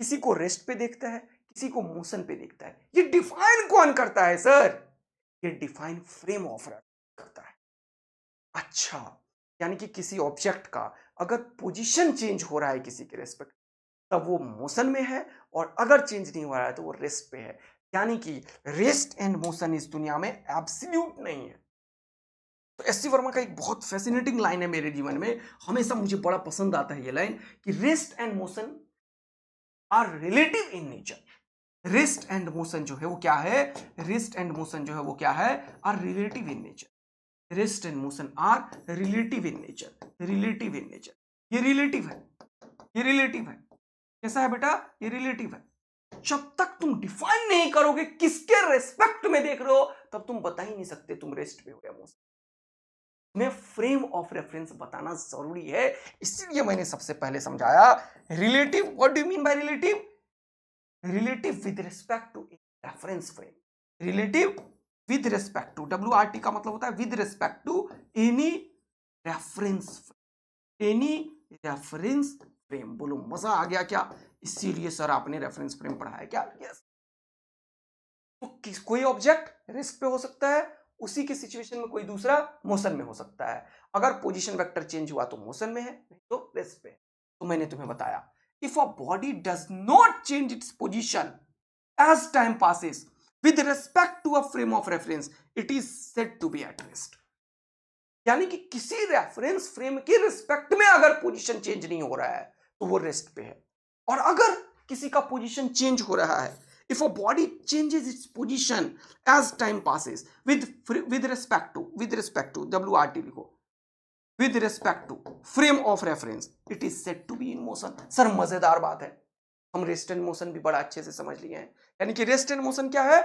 किसी को रेस्ट पे देखता है, किसी को मोशन पे देखता है। ये डिफाइन कौन करता है सर? ये डिफाइन फ्रेम ऑफ रेफरेंस करता है। अच्छा, यानी कि किसी ऑब्जेक्ट का अगर पोजीशन चेंज हो रहा है किसी के रेस्पेक्ट, तब वो मोशन में है, और अगर चेंज नहीं हो रहा है तो वो रेस्ट पे है। यानी कि रेस्ट एंड मोशन इस दुनिया में एब्सोल्यूट नहीं है। तो एस सी वर्मा का एक बहुत फैसिनेटिंग लाइन है मेरे जीवन में, हमेशा मुझे बड़ा पसंद आता है ये लाइन, कि rest and motion are relative in nature. Rest and motion जो है वो क्या है? रेस्ट एंड मोशन जो है वो क्या है? Are relative in nature. Rest and motion are relative in nature. Relative in nature, ये रिलेटिव है, ये रिलेटिव है। कैसा है बेटा? ये रिलेटिव है। जब तक तुम डिफाइन नहीं करोगे किसके रेस्पेक्ट में देख रहे हो, तब तुम बता ही नहीं सकते तुम रेस्ट पे हो या मोशन। तुम्हें फ्रेम ऑफ रेफरेंस बताना जरूरी है, इसीलिए मैंने सबसे पहले समझाया relative. What do you mean by relative? Relative with respect to reference frame. Relative with respect to, WRT का मतलब होता है with respect to any reference frame. Any reference frame. बोलो मजा आ गया क्या? इसीलिए सर आपने रेफरेंस फ्रेम पढ़ाया क्या? यस। तो कोई ऑब्जेक्ट रिस्क पे हो सकता है, उसी के सिचुएशन में कोई दूसरा मोशन में हो सकता है। अगर पोजीशन वेक्टर चेंज हुआ तो मोशन में है, नहीं तो रिस्क पे। तो मैंने तुम्हें बताया, if a body does not change its position as time passes with respect to a frame of reference, it is said to be at rest. यानी कि किसी रेफरेंस फ्रेम के रिस्पेक्ट में अगर पोजीशन चेंज नहीं हो रहा है तो वो रेस्ट पे है। और अगर किसी का पोजीशन चेंज हो रहा है, if a body changes its position as time passes with respect to WRT लिखो, with respect to frame of reference, it is said to be in motion। Sir मजेदार बात है, हम रेस्ट एंड मोशन भी बड़ा अच्छे से समझ लिए हैं। यानी कि रेस्ट एंड मोशन क्या है?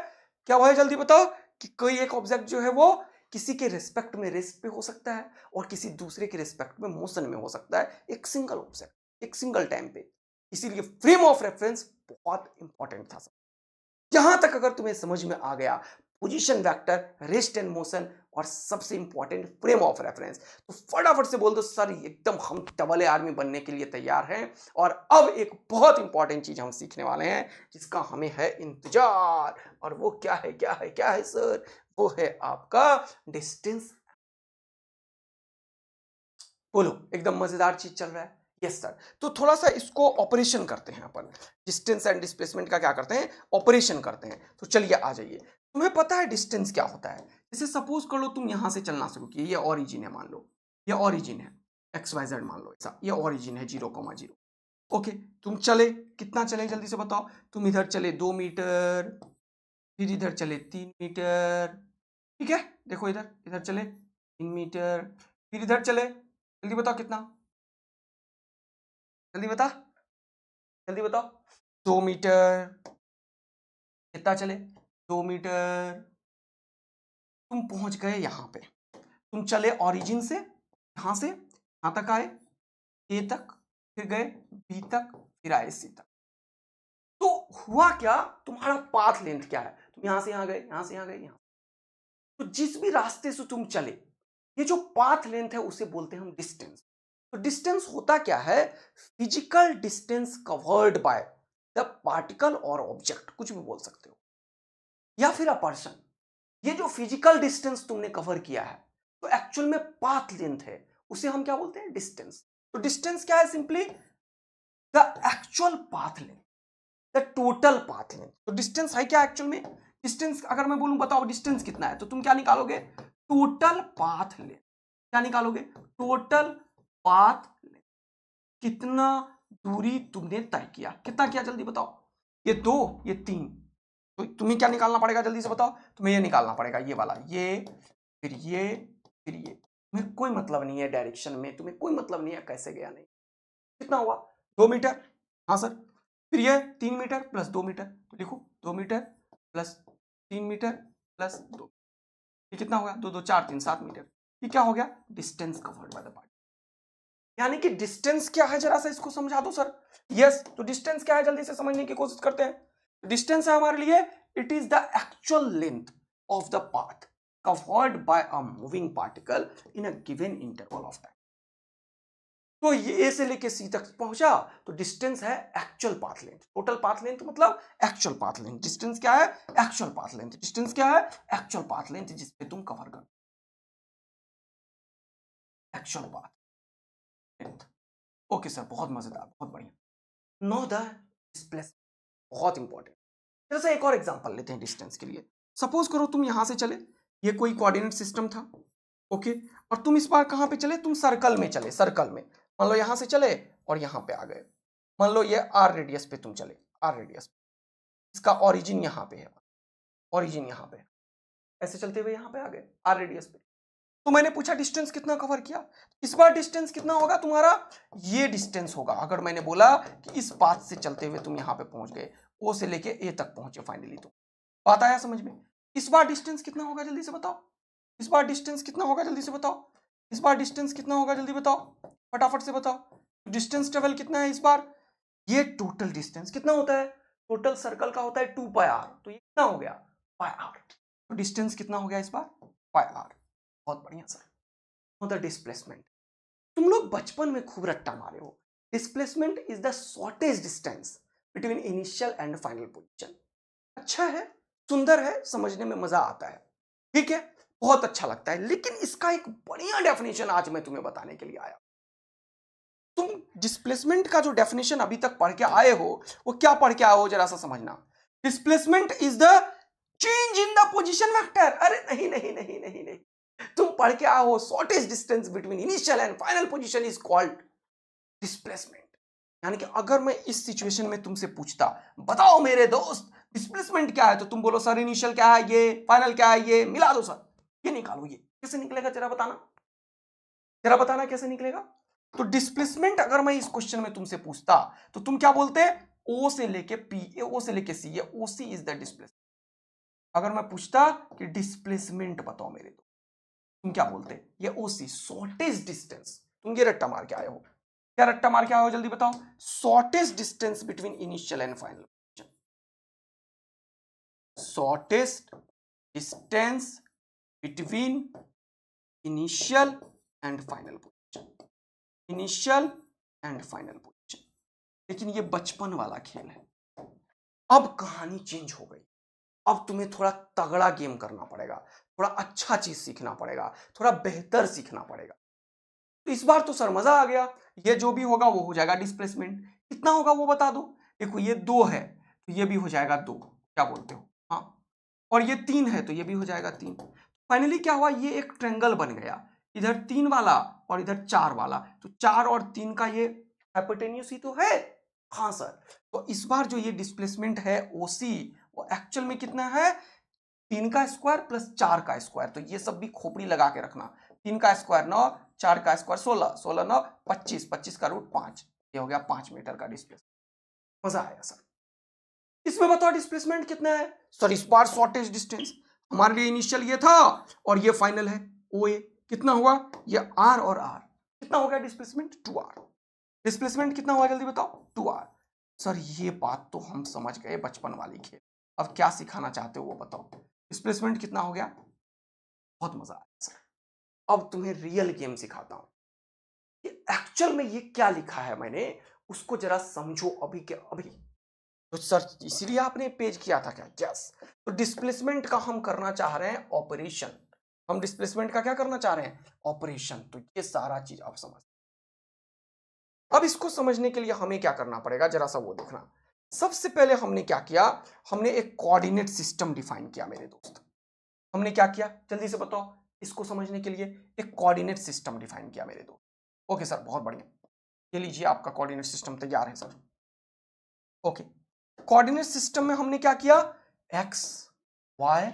क्या हुआ है जल्दी बताओ? कि कोई एक ऑब्जेक्ट जो है वो किसी के रिस्पेक्ट में रेस्ट पे हो सकता है और किसी दूसरे के रिस्पेक्ट में मोशन में हो सकता है, एक सिंगल ऑब्जेक्ट एक सिंगल टाइम पे। इसीलिए फ्रेम ऑफ रेफरेंस बहुत इंपॉर्टेंट था। यहां तक अगर तुम्हें समझ में आ गया position vector, rest and motion, और सबसे इंपॉर्टेंट फ्रेम ऑफ रेफरेंस, तो फटाफट से बोल दो सर एकदम हम डबल ए आर्मी बनने के लिए तैयार हैं। और अब एक बहुत इंपॉर्टेंट चीज हम सीखने वाले हैं जिसका हमें है इंतजार, और वो क्या है? क्या है? क्या है सर? वो है आपका डिस्टेंस। बोलो, एकदम मजेदार चीज चल रहा है। Yes sir. तो थोड़ा सा इसको ऑपरेशन करते हैं अपन, डिस्टेंस एंड डिस्प्लेसमेंट का क्या करते हैं? ऑपरेशन करते हैं। तो चलिए आ जाइए। तुम्हें पता है डिस्टेंस क्या होता है? जैसे सपोज कर लो तुम यहां से चलना शुरू किए, ये ऑरिजिन है मान लो, ये ऑरिजिन है XYZ मान लो, ऐसा ये ऑरिजिन है 0,0। ओके, तुम चले, कितना चले जल्दी से बताओ? तुम इधर चले 2 मीटर, फिर इधर चले 3 मीटर, ठीक है? देखो इधर, इधर चले 3 मीटर, फिर इधर चले, जल्दी बताओ कितना? जल्दी बता, जल्दी बताओ। 2 मीटर, कितना चले? 2 मीटर। तुम पहुंच गए यहां पे, तुम चले ऑरिजिन से, यहां से यहां तक आए, ए तक, फिर गए बी तक, फिर आए सी तक। तो हुआ क्या? तुम्हारा पाथ लेंथ क्या है? तुम यहां से यहां गए, यहां से यहां गए, यहां। तो जिस भी रास्ते से तुम चले, ये जो पाथ लेंथ है उसे बोलते हैं हम डिस्टेंस। तो डिस्टेंस होता क्या है? Physical distance covered by the particle और ऑब्जेक्ट, कुछ भी बोल सकते हो, या फिर अ पर्सन। ये जो फिजिकल डिस्टेंस तुमने कवर किया है तो एक्चुअल में पाथ लेंथ है, उसे हम क्या बोलते हैं? डिस्टेंस। तो डिस्टेंस क्या है? Simply the actual path length, the total path length. तो डिस्टेंस है क्या एक्चुअल में? डिस्टेंस अगर मैं बोलूं बताओ डिस्टेंस कितना है, तो तुम क्या निकालोगे? Total path length. क्या निकालोगे? Total path length. कितना दूरी तुमने तय किया, कितना किया जल्दी बताओ? ये 2, ये 3। तो तुम्हें क्या निकालना पड़ेगा जल्दी से बताओ? तुम्हें ये निकालना पड़ेगा, ये वाला, ये फिर ये फिर ये। तुम्हें कोई मतलब नहीं है डायरेक्शन में, तुम्हें कोई मतलब नहीं है कैसे गया, नहीं। कितना हुआ? 2 मीटर। हाँ सर। फिर ये 3 मीटर प्लस 2 मीटर, तो लिखो 2 मीटर प्लस 3 मीटर प्लस 2। ये कितना हो गया, 2 2 4 3 7 मीटर। ये क्या हो गया, distance covered by the particle. यानी कि डिस्टेंस क्या है, जरा सा इसको समझा दो सर। यस, तो डिस्टेंस क्या है, जल्दी से समझने की कोशिश करते हैं। डिस्टेंस है हमारे लिए, it is the actual length of the path covered by a moving particle in a given interval of time. तो ये ए से लेके सी तक पहुंचा, तो डिस्टेंस है actual path length. Total path length मतलब एक्चुअल पाथ लेंथ। डिस्टेंस क्या है, एक्चुअल पाथ लेंथ। डिस्टेंस क्या है, एक्चुअल पाथ लेंथ, जिसपे तुम कवर कर, actual path length. Okay sir, बहुत मजेदार, बहुत बढ़िया। नो द डिस्प्लेसमेंट, बहुत इंपॉर्टेंट। जैसे एक और एग्जांपल लेते हैं डिस्टेंस के लिए। सपोज करो तुम यहां से चले, ये कोई कोऑर्डिनेट सिस्टम था, ओके, और तुम इस बार कहां पे चले, तुम सर्कल में चले, सर्कल में। मान लो यहां से चले और यहां पे आ गए। मान लो ये आर रेडियस पे तुम चले, आर रेडियस, इसका ओरिजिन यहां पे है, ओरिजिन यहां पे, ऐसे चलते हुए यहां पे आ गए आर रेडियस पे। तो मैंने पूछा डिस्टेंस कितना कवर किया। इस बार डिस्टेंस कितना होगा तुम्हारा, ये डिस्टेंस होगा। अगर मैंने बोला कि इस पाथ से चलते हुए तुम यहां पे पहुंच गए, ओ से लेके ए तक पहुंचे फाइनली, तो बात आया समझ में। इस बार डिस्टेंस कितना होगा, जल्दी से बताओ। इस बार डिस्टेंस कितना होगा, जल्दी से बताओ। इस बार डिस्टेंस कितना होगा, जल्दी बताओ, फटाफट से बताओ। डिस्टेंस ट्रेवल कितना है इस बार, ये टोटल डिस्टेंस कितना होता है, टोटल सर्कल का होता है 2 पाई आर, तो ये कितना हो गया, पाई आर। तो डिस्टेंस कितना हो गया इस बार, पाई आर। बहुत बढ़िया सर। द डिस्प्लेसमेंट, तुम लोग बचपन में खूब रट्टा मारे हो। Displacement is the shortest distance between initial and final position. अच्छा है, सुंदर है, समझने में मजा आता है, ठीक है, बहुत अच्छा लगता है। लेकिन इसका एक बढ़िया डेफिनेशन आज मैं तुम्हें बताने के लिए आया। तुम डिस्प्लेसमेंट का जो डेफिनेशन अभी तक पढ़ के आए हो, वो क्या पढ़ के आए हो, जरा सा समझना। Displacement is the change in the position vector. अरे नहीं नहीं नहीं नहीं नहीं, तुम पढ़ के आए हो shortest distance between initial and final position is called displacement. यानी कि अगर मैं इस सिचुएशन में तुमसे पूछता, बताओ मेरे दोस्त डिस्प्लेसमेंट क्या है, तो तुम बोलो सर इनिशियल क्या है ये, फाइनल क्या है ये, मिला दो सर, ये निकालो, ये कैसे निकलेगा, जरा बताना, जरा बताना कैसे निकलेगा। तो डिस्प्लेसमेंट अगर मैं इस क्वेश्चन में तुमसे पूछता, तो तुम क्या बोलते, ओ से लेके पी, ओ से लेके सी, ये ओसी इज द डिस्प्लेसमेंट। अगर मैं पूछता कि डिस्प्लेसमेंट बताओ मेरे, तो तुम क्या बोलते, ये ओसी, शॉर्टेस्ट डिस्टेंस। तुम ये रट्टा मार के आए हो, क्या रट्टा मार के आए हो, जल्दी बताओ। Shortest distance between initial and final, shortest distance between initial and final position, initial and final position. लेकिन ये बचपन वाला खेल है, अब कहानी चेंज हो गई। अब तुम्हें थोड़ा तगड़ा गेम करना पड़ेगा, थोड़ा अच्छा चीज सीखना पड़ेगा, थोड़ा बेहतर सीखना पड़ेगा। तो इस बार तो सर मजा आ गया, ये जो भी होगा वो हो जाएगा डिस्प्लेसमेंट। कितना होगा वो बता दो। देखो ये 2 है, तो ये भी हो जाएगा 2, क्या बोलते हो, हाँ। और ये 3 है, तो ये भी हो जाएगा 3। फाइनली क्या हुआ, ये एक ट्रेंगल बन गया, इधर 3 वाला और इधर 4 वाला। तो 4 और 3 का ये हाइपोटेन्यूज ही तो है, हाँ सर। तो इस बार जो ये डिस्प्लेसमेंट है ओसी, वो एक्चुअल में कितना है, 3 का स्क्वायर प्लस 4 का स्क्वायर। तो ये सब भी खोपड़ी लगा के रखना। 3 का स्क्वायर 9, 4 का स्क्वायर 16, 16 9 25, 25 का रूट 5, ये हो गया 5 मीटर का डिस्प्लेसमेंट। मजा आया सर। इसमें बताओ डिस्प्लेसमेंट कितना है सर, इस बार शॉर्टेज डिस्टेंस हमारे लिए इनिशियल ये था और ये फाइनल है ओ ए। कितना हुआ, ये आर और आर, कितना हो गया डिस्प्लेसमेंट, 2r। डिस्प्लेसमेंट कितना हुआ जल्दी बताओ, 2r। सर ये बात तो हम समझ गए, बचपन वाली खेल। अब क्या सिखाना चाहते हो वो बताओ। डिस्प्लेसमेंट कितना हो गया, बहुत मजा आया सर। अब तुम्हें रियल गेम सिखाता हूं कि एक्चुअल में ये क्या लिखा है मैंने, उसको जरा समझो अभी के अभी। तो सर इसीलिए आपने पेज किया था क्या, यस। तो डिस्प्लेसमेंट का हम करना चाह रहे हैं ऑपरेशन, हम डिस्प्लेसमेंट का क्या करना चाह रहे हैं, ऑपरेशन। तो ये सारा चीज आप समझ। अब इसको समझने के लिए हमें क्या करना पड़ेगा, जरा सा वो देखना। सबसे पहले हमने क्या किया, हमने एक कोऑर्डिनेट सिस्टम डिफाइन किया मेरे दोस्त। हमने क्या किया, जल्दी से बताओ। इसको समझने के लिए एक कोऑर्डिनेट सिस्टम डिफाइन किया मेरे दोस्त। ओके सर, बहुत बढ़िया। ये लीजिए आपका कोऑर्डिनेट सिस्टम तैयार है सर। ओके, कोऑर्डिनेट सिस्टम में हमने क्या किया, एक्स, वाई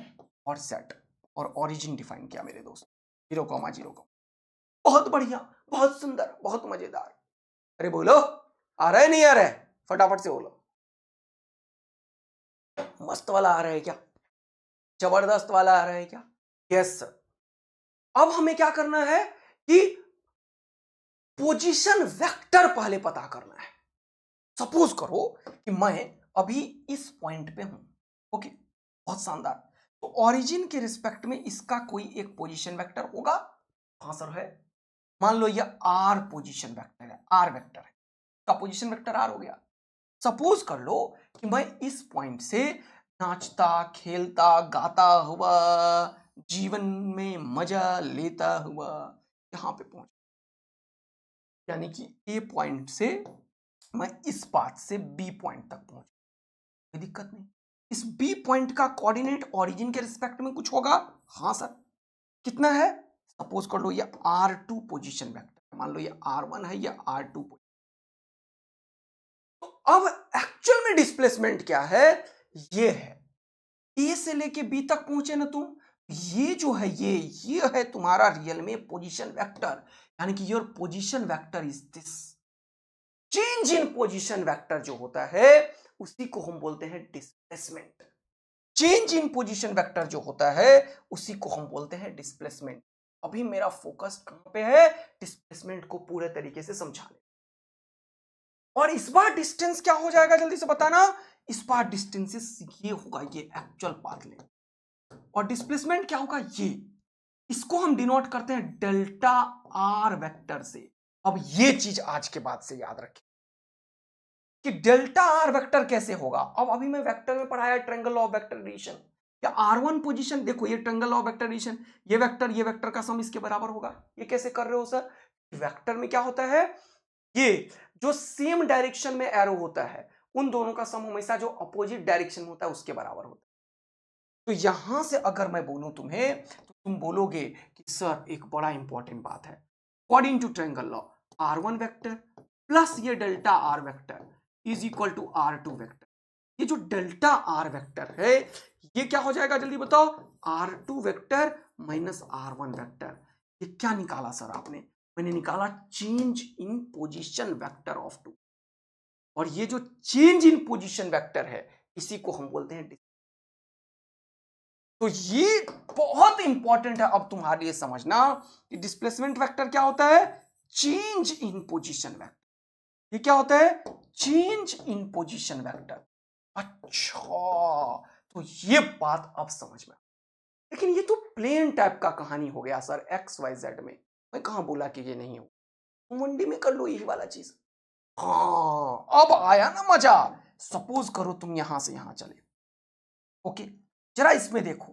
और जेड, और ओरिजिन डिफाइन किया मेरे दोस्त, 0,0। बहुत बढ़िया, बहुत सुंदर, बहुत मजेदार। अरे बोलो, आ रहा है नहीं आ रहा है, फटाफट से बोलो। मस्त वाला आ रहा है क्या, जबरदस्त वाला आ रहा है क्या, यस सर। अब हमें क्या करना है कि पोजीशन वेक्टर पहले पता करना है। सपोज करो कि मैं अभी इस पॉइंट पे हूं, ओके, बहुत शानदार। तो ओरिजिन के रिस्पेक्ट में इसका कोई एक पोजीशन वेक्टर होगा। हाँ सर है। मान लो ये आर पोजीशन वेक्टर है, आर वेक्टर है, का पोजीशन वेक्टर आर हो गया। सपोज कर लो कि मैं इस पॉइंट से नाचता खेलता गाता हुआ जीवन में मजा लेता हुआ यहां पे पहुंच, यानी कि ए पॉइंट से मैं इस पाथ से बी पॉइंट तक पहुंच, कोई दिक्कत नहीं। इस बी पॉइंट का कोऑर्डिनेट ओरिजिन के रिस्पेक्ट में कुछ होगा। हाँ सर। कितना है? सपोज कर लो ये R2 पोजीशन वेक्टर, मान लो ये R1 है, ये R2। तो अब एक्चुअल में डिस्प्लेसमेंट क्या है? ये है ए से लेके बी तक पहुंचे ना तुम, ये जो है ये है तुम्हारा रियल में पोजीशन वेक्टर, यानी कि your position vector is this. Change in position vector जो होता है उसी को हम बोलते हैं displacement. Change in position vector जो होता है उसी को हम बोलते हैं डिस्प्लेसमेंट। अभी मेरा फोकस कहां पे है? डिस्प्लेसमेंट को पूरे तरीके से समझाने। और इस बार डिस्टेंस क्या हो जाएगा जल्दी से बताना। इस बार डिस्टेंस ये होगा, ये एक्चुअल पाथ लेंथ। और डिस्प्लेसमेंट क्या होगा? ये, इसको हम डिनोट करते हैं डेल्टा आर वेक्टर से। अब ये चीज आज के बाद से याद रखें कि डेल्टा आर वेक्टर कैसे होगा। अब अभी मैं वेक्टर में पढ़ाया triangle law of vector addition, या R1 पोजीशन, देखो ये triangle law of vector addition, ये वेक्टर का सम इसके बराबर होगा। ये कैसे कर रहे हो सर? वेक्टर में क्या होता है, ये जो सेम डायरेक्शन में एरो होता है उन दोनों का सम हमेशा जो अपोजिट डायरेक्शन में होता है उसके बराबर होता है। तो यहां से अगर मैं बोलूं तुम्हें तो तुम बोलोगे कि सर एक बड़ा इंपॉर्टेंट बात है, according to triangle law R1 vector plus ये delta R vector is equal to R2 vector. ये जो डेल्टा आर वेक्टर है ये क्या हो जाएगा जल्दी बताओ? R2 vector minus R1 vector. ये क्या निकाला सर आपने? मैंने निकाला change in position vector of two. और ये जो चेंज इन पोजीशन वेक्टर है इसी को हम बोलते हैं। तो ये बहुत इंपॉर्टेंट है अब तुम्हारे लिए समझना कि डिस्प्लेसमेंट वेक्टर क्या होता है? Change in position vector. ये क्या होता है? Change in position vector. अच्छा, तो ये बात अब समझ में। लेकिन ये तो प्लेन टाइप का कहानी हो गया सर, एक्स वाई जेड में। मैं कहां बोला कि ये नहीं हो, तुम 1D में कर लो यही वाला चीज। हाँ, अब आया ना मजा। सपोज करो तुम यहां से यहां चले, ओके, जरा इसमें देखो।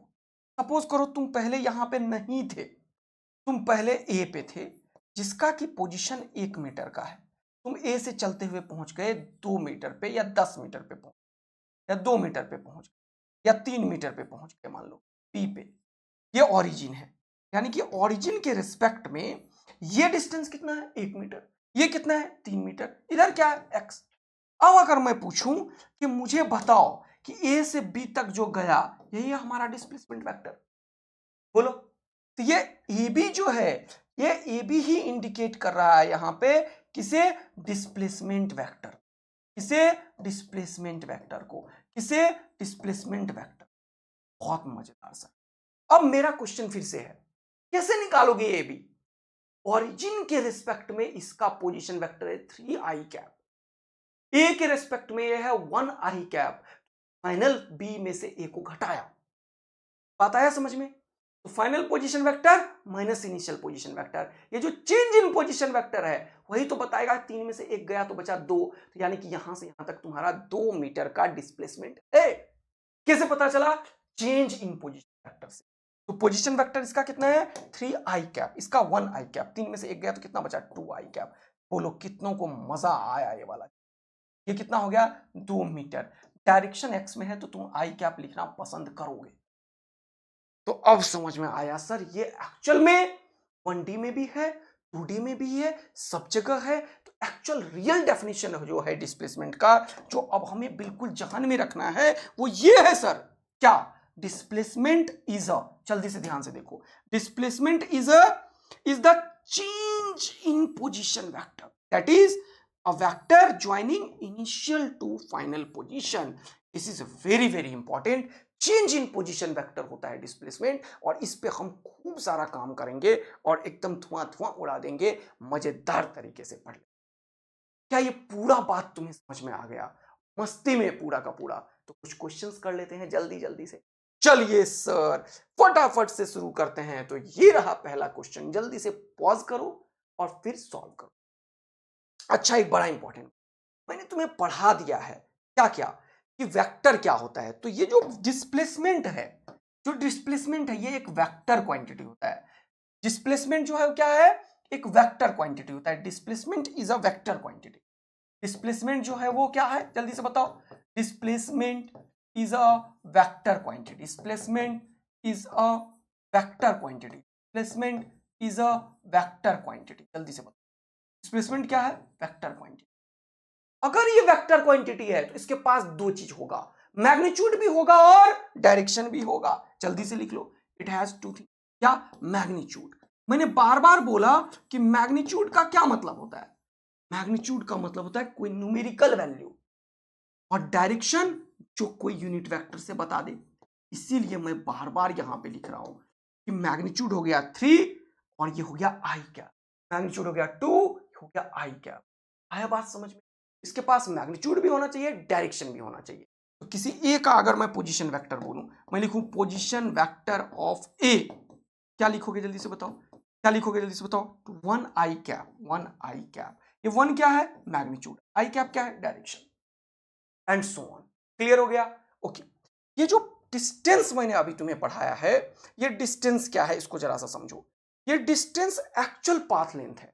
सपोज करो तुम पहले यहां पे नहीं थे, तुम पहले ए पे थे जिसका की पोजीशन 1 मीटर का है। तुम ए से चलते हुए पहुंच गए 2 मीटर पे या 10 मीटर पे पहुंच, या 2 मीटर पे पहुंच गए, या 3 मीटर पे पहुंच गए, मान लो पी पे। ये ओरिजिन है, यानी कि ओरिजिन के रिस्पेक्ट में ये डिस्टेंस कितना है? 1 मीटर। ये कितना है? 3 मीटर। इधर क्या है? एक्स। अब अगर मैं पूछूं कि मुझे बताओ कि ए से बी तक जो गया यही है हमारा डिस्प्लेसमेंट वेक्टर, बोलो। तो ये ए बी जो है, ये ए बी ही इंडिकेट कर रहा है यहां पे किसे? Displacement vector. किसे? डिस्प्लेसमेंट वेक्टर को। किसे? Displacement vector. बहुत मजेदार सर। अब मेरा क्वेश्चन फिर से है, कैसे निकालोगे ए बी? ओरिजिन के रिस्पेक्ट में इसका पोजीशन वेक्टर है 3i कैप, ए के रेस्पेक्ट में यह है 1i कैप। फाइनल बी में से ए को घटाया, बात आया समझ में? तो final position vector minus initial position vector, ये जो चेंज इन पोजीशन वेक्टर है वही तो बताएगा। 3 में से 1 गया तो बचा 2, तो यानी कि यहां से यहां तक तुम्हारा 2 मीटर का डिस्प्लेसमेंट है। कैसे पता चला? चेंज इन पोजीशन वेक्टर से। तो पोजीशन वेक्टर इसका कितना है? 3i कैप, इसका 1i कैप। 3 में से 1 गया तो कितना बचा? 2i cap. बोलो कितनों को मजा आया ये वाला? ये कितना हो गया? 2 मीटर। डायरेक्शन एक्स में है तो तुम आई कैप लिखना पसंद करोगे। तो अब समझ में आया सर, ये एक्चुअल में 1D में भी है, 2D में भी है, सब जगह है। तो एक्चुअल रियल डेफिनेशन जो है डिस्प्लेसमेंट का, जो अब हमें बिल्कुल जहन में रखना है वो ये है सर। क्या? डिस्प्लेसमेंट इज अ, जल्दी से ध्यान से देखो, displacement is the change in position vector, that is a vector joining initial to final position. This is very important. Change in position vector होता है डिस्प्लेसमेंट, और इस पे हम खूब सारा काम करेंगे और एकदम धुआं धुआं उड़ा देंगे, मजेदार तरीके से पढ़ ले। क्या ये पूरा बात तुम्हें समझ में आ गया? मस्ती में पूरा का पूरा। तो कुछ क्वेश्चंस कर लेते हैं जल्दी जल्दी से। चलिए सर, फटाफट से शुरू करते हैं। तो ये रहा पहला क्वेश्चन, जल्दी से पॉज करो और फिर सॉल्व करो। अच्छा, एक बड़ा इंपॉर्टेंट, मैंने तुम्हें पढ़ा दिया है क्या क्या कि वेक्टर क्या होता है। तो ये जो डिस्प्लेसमेंट है, ये एक वेक्टर क्वांटिटी होता है। डिस्प्लेसमेंट जो है वो क्या है? एक वेक्टर क्वांटिटी होता है। Displacement is a vector quantity. Displacement जो है वो क्या है, जल्दी से बताओ। Displacement is a vector quantity. Displacement is a vector quantity. Displacement is a vector quantity. जल्दी से बताओ, डिस्प्लेसमेंट क्या है? Vector quantity. अगर ये वेक्टर क्वांटिटी है तो इसके पास दो चीज होगा, मैग्नीट्यूड भी होगा और डायरेक्शन भी होगा। जल्दी से लिख लो, इट हैज टू थिंग। क्या? मैग्नीट्यूड। मैंने बार बार बोला कि मैग्नीट्यूड का क्या मतलब होता है। मैग्नीट्यूड का मतलब होता है कोई न्यूमेरिकल वैल्यू, और डायरेक्शन जो कोई यूनिट वेक्टर से बता दे। इसीलिए मैं बार बार यहां पे लिख रहा हूं कि मैग्नीट्यूड हो गया 3 और ये हो गया आई कैप। मैग्नीट्यूड हो गया 2, हो गया आई कैप। आया बात समझ में? इसके पास मैग्नीट्यूड भी होना चाहिए, डायरेक्शन भी होना चाहिए। तो किसी ए का अगर मैं पोजीशन वेक्टर बोलूं, मैं लिखूं पोजीशन वेक्टर ऑफ ए, क्या लिखोगे जल्दी से बताओ? क्या लिखोगे जल्दी से बताओ? 1 आई कैप। 1 आई कैप। ये 1 क्या है? मैग्नीट्यूड। आई कैप क्या है? Direction. And so on. Clear हो गया? ओके। ये जो डिस्टेंस मैंने अभी तुम्हें पढ़ाया है, ये डिस्टेंस क्या है इसको जरा सा समझो। ये डिस्टेंस एक्चुअल पाथ लेंथ है,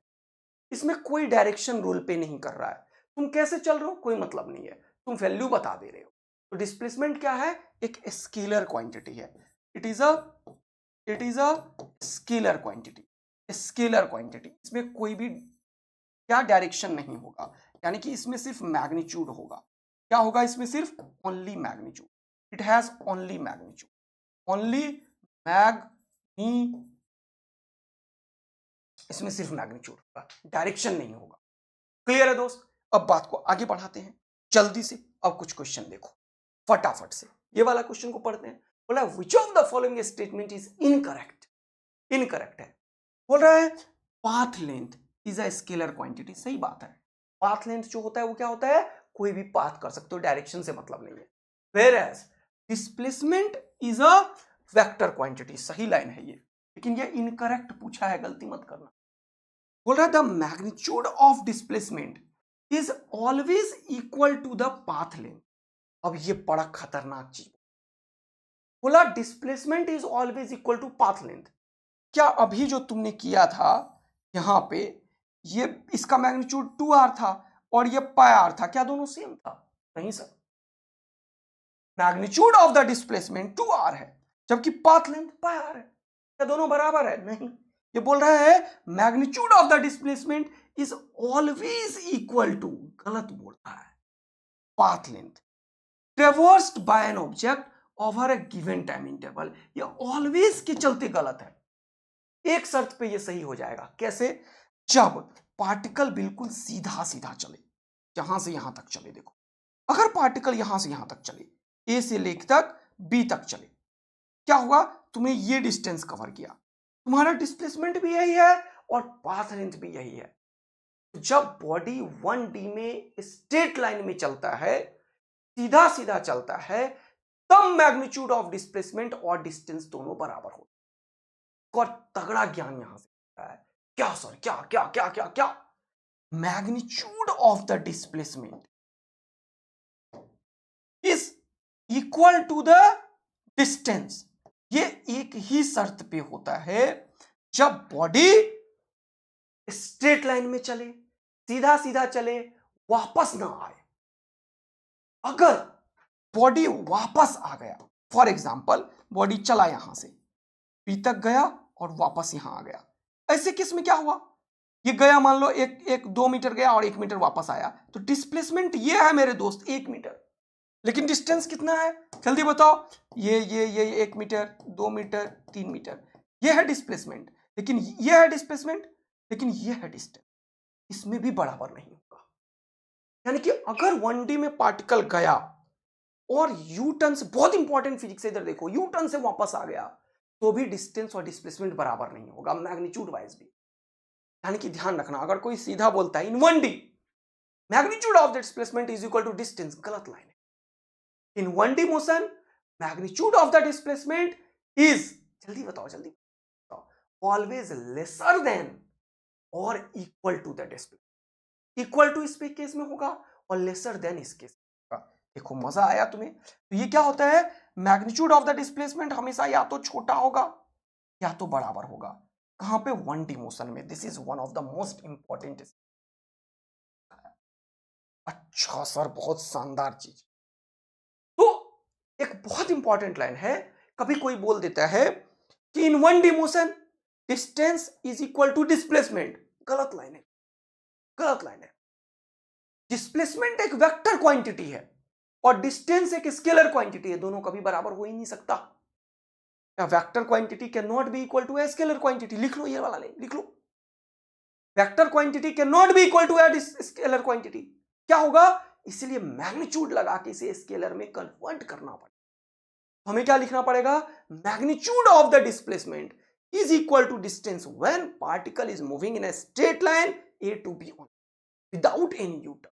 इसमें कोई डायरेक्शन रूल पे नहीं कर रहा है। तुम कैसे चल रहे हो कोई मतलब नहीं है, तुम वैल्यू बता दे रहे हो। तो डिस्प्लेसमेंट क्या है? एक स्केलर क्वांटिटी है। It is a scalar quantity. Scalar quantity, इसमें कोई भी क्या डायरेक्शन नहीं होगा, यानी कि इसमें सिर्फ मैग्नीट्यूड होगा। क्या होगा इसमें? सिर्फ only magnitude. It has only magnitude, only magni, इसमें सिर्फ मैग्नीट्यूड होगा, डायरेक्शन नहीं होगा। क्लियर है दोस्त? अब बात को आगे बढ़ाते हैं जल्दी से। अब कुछ क्वेश्चन देखो फटाफट से। ये वाला क्वेश्चन को पढ़ते हैं। बोला which of the following statement is incorrect. Incorrect है। बोल रहा है path length is a scalar quantity. सही बात है। पाथ लेंथ जो होता है वो क्या होता है? कोई भी पाथ कर सकते हो, डायरेक्शन से मतलब नहीं है। Whereas displacement is a vector quantity. सही लाइन है ये, लेकिन ये इनकरेक्ट पूछा है, गलती मत करना। बोल रहा है the magnitude of displacement is always equal to the path length. अब ये बड़ा खतरनाक चीज बोला, displacement is always equal to path length. क्या अभी जो तुमने किया था यहां पे, ये इसका मैग्नीट्यूड 2r था और ये पाई r था, क्या दोनों सेम था? नहीं sir, magnitude of the displacement 2r है जबकि पाथ लेंथ पाई r है। क्या दोनों बराबर है? नहीं। ये बोल रहा है magnitude of the displacement is always equal to, गलत बोल रहा है, path length traversed by an object over a given time interval. ये ऑलवेज के चलते गलत है। एक शर्त पे ये सही हो जाएगा। कैसे? जब पार्टिकल बिल्कुल सीधा सीधा चले, यहां से यहां तक चले। देखो, अगर पार्टिकल यहां से यहां तक चले, ए से लेकर तक बी तक चले, क्या हुआ? तुम्हें ये डिस्टेंस कवर किया, तुम्हारा डिस्प्लेसमेंट भी यही है और पाथ लेंथ भी यही है। जब बॉडी 1D में स्ट्रेट लाइन में चलता है, सीधा सीधा चलता है, तब मैग्नीट्यूड ऑफ डिस्प्लेसमेंट और डिस्टेंस दोनों बराबर हो। और तगड़ा ज्ञान यहां से आता है। क्या सर? क्या क्या क्या क्या क्या? Magnitude of the displacement is equal to the distance. ये एक ही शर्त पे होता है, जब बॉडी स्ट्रेट लाइन में चले, सीधा सीधा चले, वापस ना आए। अगर बॉडी वापस आ गया, फॉर एग्जाम्पल बॉडी चला यहां से, बी तक गया और वापस यहां आ गया, ऐसे केस में क्या हुआ? ये गया, मान लो एक 2 मीटर गया और 1 मीटर वापस आया, तो डिस्प्लेसमेंट ये है मेरे दोस्त 1 मीटर, लेकिन डिस्टेंस कितना है? जल्दी बताओ। ये 1 मीटर, 2 मीटर, 3 मीटर, ये है डिस्प्लेसमेंट। लेकिन ये है डिस्प्लेसमेंट, लेकिन ये है डिस्टेंस, इसमें भी बराबर नहीं होगा। यानी कि अगर 1D में पार्टिकल गया और यू टर्न से, बहुत इंपॉर्टेंट फिजिक्स है, इधर देखो, यू टर्न से वापस आ गया तो भी डिस्टेंस और डिस्प्लेसमेंट बराबर नहीं होगा मैग्नीट्यूड वाइज भी। यानी कि ध्यान रखना, अगर कोई सीधा बोलता है in 1D magnitude of the displacement is equal to distance, गलत लाइन है। In 1D motion magnitude of the displacement is, जल्दी बताओ जल्दी बताओ, ऑलवेज लेसर देन और equal to the displacement. Equal to इस केस में होगा और लेसर देन इस केस में होगा। देखो मजा आया तुम्हें? तो ये क्या होता है, मैग्नीट्यूड ऑफ द डिस्प्लेसमेंट हमेशा या तो छोटा होगा या तो बराबर होगा। कहां पे? 1D मोशन में। This is one of the most important. अच्छा सर, बहुत शानदार चीज। तो एक बहुत इंपॉर्टेंट लाइन है, कभी कोई बोल देता है कि in 1D motion distance is equal to displacement, गलत लाइन है, गलत लाइन है। डिस्प्लेसमेंट एक वेक्टर क्वांटिटी है और डिस्टेंस एक स्केलर क्वांटिटी है, दोनों कभी बराबर हो ही नहीं सकता। Vector quantity cannot be equal to a scalar quantity. लिख लो ये वाला लाइन, लिख लो, vector quantity cannot be equal to a scalar quantity. क्या होगा? इसलिए मैग्नीट्यूड लगा के इसे स्केलर में कन्वर्ट करना पड़ेगा। हमें क्या लिखना पड़ेगा? Magnitude of the displacement is equal to distance when particle is moving in a straight line A to B on without any U turn.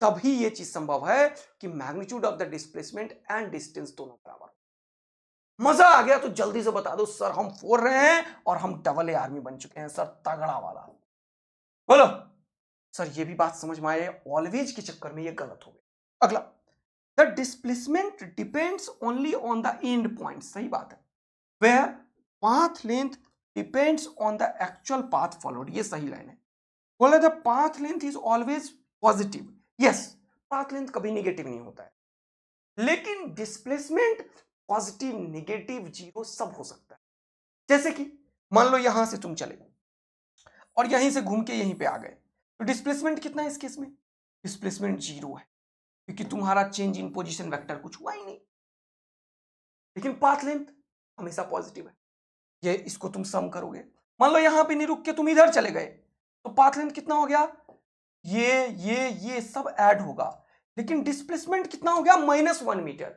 तभी यह चीज संभव है कि magnitude of the displacement and distance दोनों बराबर। मजा आ गया तो जल्दी से बता दो सर, हम 4 रहे हैं और हम AA आर्मी बन चुके हैं सर, तगड़ा वाला। बोलो सर, ये भी बात समझ में आए, ऑलवेज के चक्कर में ये गलत हो गया। अगला, the displacement depends only on the end point. सही बात है, where path length depends on the actual path followed. ये सही लाइन है। बोला the path length is always positive. Yes, path length कभी नेगेटिव नहीं होता है, लेकिन डिस्प्लेसमेंट पॉजिटिव, नेगेटिव, जीरो सब हो सकता है। जैसे कि मान लो यहां से तुम चले और यहीं से घूम के यहीं पे आ गए, तो डिस्प्लेसमेंट कितना है इस केस में? डिस्प्लेसमेंट 0 है, क्योंकि तुम्हारा चेंज इन पोजीशन वेक्टर कुछ हुआ ही नहीं। लेकिन पाथ लेंथ हमेशा पॉजिटिव है। ये इसको तुम सम करोगे, मान लो यहां पे नहीं रुक के तुम इधर चले गए, तो पाथ लेंथ कितना हो गया? ये सब ऐड होगा, लेकिन डिस्प्लेसमेंट कितना हो गया? -1 मीटर।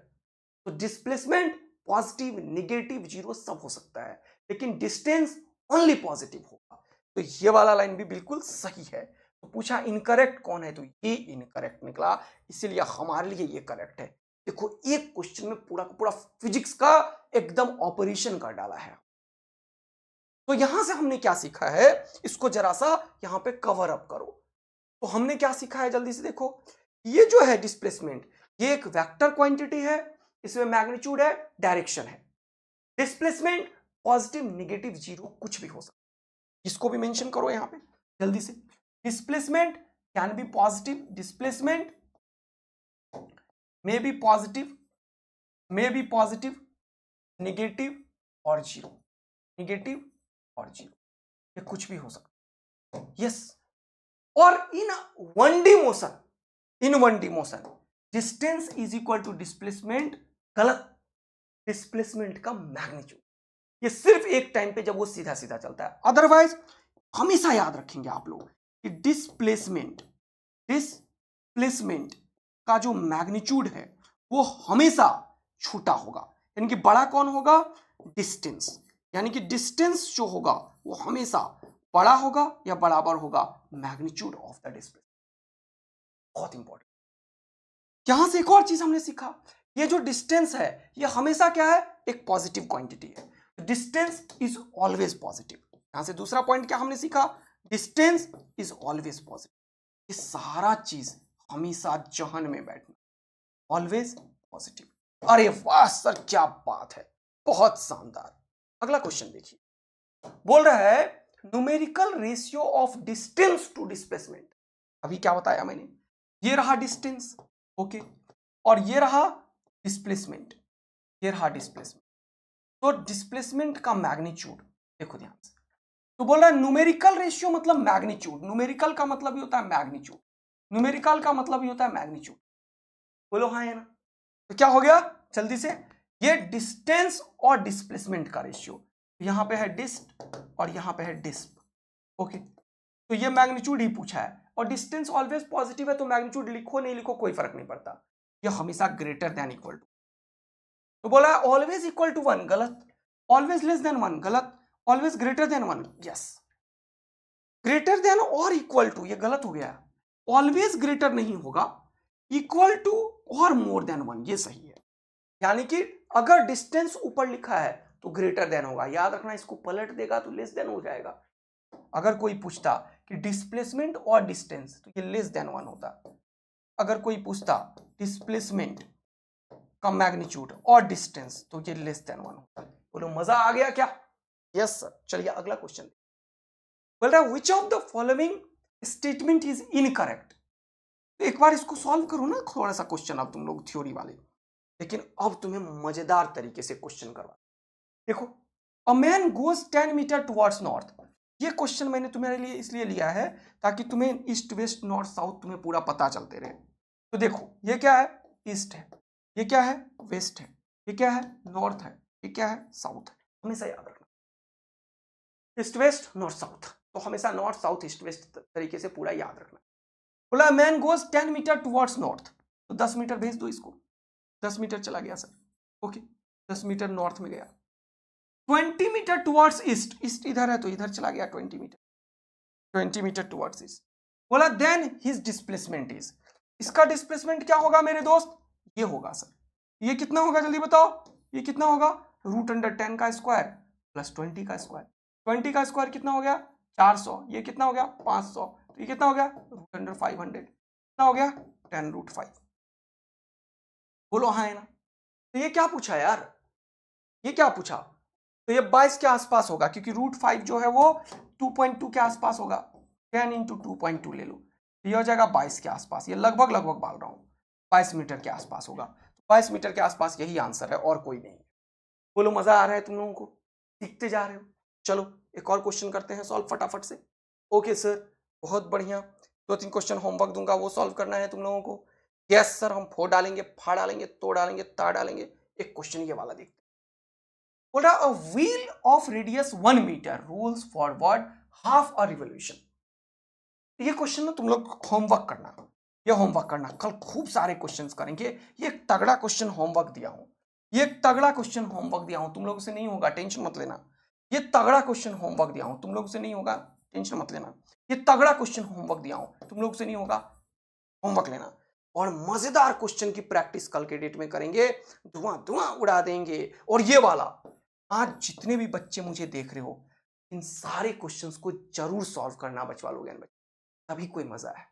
तो डिस्प्लेसमेंट पॉजिटिव, नेगेटिव, जीरो सब हो सकता है, लेकिन डिस्टेंस ओनली पॉजिटिव होगा। तो ये वाला लाइन भी बिल्कुल सही है। तो पूछा इनकरेक्ट कौन है, तो ये इनकरेक्ट निकला, इसीलिए हमारे लिए ये करेक्ट है। देखो एक क्वेश्चन में पूरा का पूरा फिजिक्स का एकदम ऑपरेशन कर डाला है। तो यहां से हमने क्या सीखा है, इसको जरा सा यहां पे कवर अप करो। तो हमने क्या सीखा है, जल्दी से देखो। ये जो है डिस्प्लेसमेंट, ये एक वेक्टर क्वांटिटी है, इसमें मैग्नीट्यूड है, डायरेक्शन है। डिस्प्लेसमेंट पॉजिटिव, नेगेटिव, जीरो कुछ भी हो सकता है। इसको भी मेंशन करो यहां पे जल्दी से। Displacement can be positive, displacement may be positive, negative और जीरो, नेगेटिव और जीरो, ये कुछ भी हो सकता है। यस, और in 1D motion distance is equal to displacement, गलत, डिस्प्लेसमेंट का मैग्नीट्यूड। ये सिर्फ एक टाइम पे जब वो सीधा सीधा चलता है, अदरवाइज हमेशा याद रखेंगे आप लोग कि डिस्प्लेसमेंट का जो मैग्नीट्यूड है वो हमेशा छोटा होगा। यानी कि बड़ा कौन होगा? डिस्टेंस। यानी कि डिस्टेंस जो होगा वो हमेशा बड़ा होगा या बराबर होगा मैग्नीट्यूड ऑफ द डिस्प्लेसमेंट। बहुत इंपॉर्टेंट। यहां से एक और चीज हमने सीखा, ये जो डिस्टेंस है ये हमेशा क्या है? एक पॉजिटिव क्वांटिटी है। Distance is always positive. यहां से दूसरा पॉइंट क्या हमने सीखा? Distance is always positive. ये सारा चीज हमेशा जहन में बैठना, ऑलवेज पॉजिटिव। अरे वाह सर, क्या बात है, बहुत शानदार। अगला क्वेश्चन देखिए, बोल रहा है numerical ratio of distance to displacement. अभी क्या बताया मैंने, ये रहा डिस्टेंस, ओके, और ये रहा डिस्प्लेसमेंट, ये रहा डिस्प्लेसमेंट। तो डिस्प्लेसमेंट का मैग्नीट्यूड देखो ध्यान से, तो बोल रहा है न्यूमेरिकल रेशियो मतलब मैग्नीट्यूड। न्यूमेरिकल का मतलब ही होता है मैग्नीट्यूड, न्यूमेरिकल का मतलब ही होता है मैग्नीट्यूड। बोलो हाँ है ना? तो क्या हो गया जल्दी से, ये डिस्टेंस और डिस्प्लेसमेंट का रेशियो, यहां पे है डिस्ट और यहां पे है डिस्प, ओके। तो ये मैग्नीट्यूड ही पूछा है, और डिस्टेंस ऑलवेज पॉजिटिव है, तो मैग्नीट्यूड लिखो नहीं लिखो कोई फर्क नहीं पड़ता। ये हमेशा ग्रेटर देन इक्वल टू। तो बोला ऑलवेज इक्वल टू 1, गलत। ऑलवेज लेस देन 1, गलत। Always greater than 1, yes. Greater than और इक्वल टू, ये गलत हो गया। ऑलवेज ग्रेटर नहीं होगा, इक्वल टू और मोर देन 1, ये सही है। यानी कि अगर डिस्टेंस ऊपर लिखा है तो ग्रेटर देन होगा, याद रखना। इसको पलट देगा तो लेस देन हो जाएगा। अगर कोई पूछता कि डिस्प्लेसमेंट और डिस्टेंस, तो ये लेस देन 1 होता। अगर कोई पूछता डिस्प्लेसमेंट का मैग्नीट्यूड और डिस्टेंस, तो ये लेस देन 1 होता। बोलो मजा आ गया क्या? Yes sir. चलिए अगला क्वेश्चन। बोल रहा है which of the following statement is incorrect. तो एक बार इसको सॉल्व करो ना, थोड़ा सा क्वेश्चन अब तुम लोग थ्योरी वाले, लेकिन अब तुम्हें मजेदार तरीके से क्वेश्चन करवा। देखो, a man goes 10 metre towards north. ये क्वेश्चन मैंने तुम्हारे लिए इसलिए लिया है ताकि तुम्हें ईस्ट वेस्ट नॉर्थ साउथ तुम्हें पूरा पता चलते रहे। तो देखो, ये क्या है? ईस्ट है। ये क्या है? वेस्ट है। ये क्या है? नॉर्थ है। ये क्या है? साउथ है। हमेशा याद रखना, ईस्ट वेस्ट नॉर्थ साउथ। तो हमेशा नॉर्थ साउथ ईस्ट वेस्ट तरीके से पूरा याद रखना। बोला man goes 10 metre towards north, तो 10 मीटर भेज दो इसको। 10 मीटर चला गया सर, ओके। 10 मीटर नॉर्थ में गया। 20 मीटर टुवर्ड्स ईस्ट, ईस्ट इधर है तो इधर चला गया 20 मीटर। 20 metre towards east. बोला देन हिज डिस्प्लेसमेंट इज। इसका डिस्प्लेसमेंट क्या होगा मेरे दोस्त? ये होगा सर। ये कितना होगा जल्दी बताओ? ये कितना होगा? √10 का स्क्वायर प्लस 20 का स्क्वायर। 20 का स्क्वायर कितना हो गया? 400। ये कितना हो गया? 500। तो ये कितना हो गया? √500। कितना हो गया? 10√5। बोलो हाँ है ना? तो ये क्या पूछा यार? ये क्या पूछा? तो ये 22 के आसपास होगा, क्योंकि √5 जो है वो 2.2 के आसपास होगा। 10 × 2.2 ले लो, ये हो जाएगा 22 के आसपास। ये लगभग लगभग बोल रहा हूँ, 22 मीटर के आसपास होगा। 22 मीटर के आसपास यही आंसर है और कोई नहीं। बोलो मजा आ रहा है तुम लोगों को? सीखते जा रहे हो? चलो एक और क्वेश्चन करते हैं सॉल्व फटाफट से। ओके सर, बहुत बढ़िया। 2-3 क्वेश्चन होमवर्क दूंगा, वो सॉल्व करना है तुम लोगों को। यस सर, हम फोड़ डालेंगे, फाड़ डालेंगे, तोड़ डालेंगे, ताड़ डालेंगे। एक क्वेश्चन ये वाला देखते हैं। बोल रहा a wheel of radius 1 metre rolls forward half a revolution. ये क्वेश्चन ना तुम लोग होमवर्क करना, ये होमवर्क करना। कल खूब सारे क्वेश्चंस करेंगे। ये एक तगड़ा क्वेश्चन होमवर्क दिया हूं, ये एक तगड़ा क्वेश्चन होमवर्क दिया हूं। तुम लोगों से नहीं होगा, टेंशन मत लेना। ये तगड़ा क्वेश्चन होमवर्क दिया हूं, तुम लोगों से नहीं होगा, टेंशन मत लेना। ये तगड़ा क्वेश्चन होमवर्क दिया हूं, तुम लोगों से नहीं होगा, होमवर्क लेना। और मजेदार क्वेश्चन की प्रैक्टिस कल के डेट में करेंगे, धुआं धुआं उड़ा देंगे। और ये वाला, आज जितने भी बच्चे मुझे देख रहे हो, इन सारे क्वेश्चंस को जरूर सॉल्व करना बचवा लोगे, तभी कोई मजा है।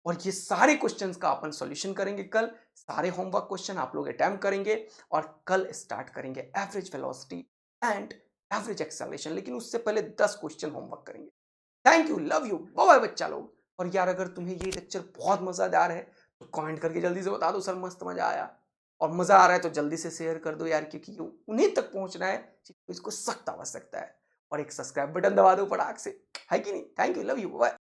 और ये सारे क्वेश्चंस का अपन सॉल्यूशन करेंगे कल। सारे होमवर्क क्वेश्चन आप लोग अटेम्प्ट करेंगे और कल स्टार्ट करेंगे average velocity and average acceleration. लेकिन उससे पहले 10 क्वेश्चन होमवर्क करेंगे। Thank you, love you, bye bye बच्चा लोग। और यार अगर तुम्हें ये लेक्चर बहुत मजेदार है तो कमेंट करके जल्दी से बता दो सर मस्त मजा आया। और मजा आ रहा है तो जल्दी से शेयर कर दो यार, क्योंकि उन्हीं तक पहुंचना है जिसको इसको सख्त आवश्यकता है। और एक सब्सक्राइब बटन दबा दो फटाक से, है कि नहीं? Thank you, love you, bye.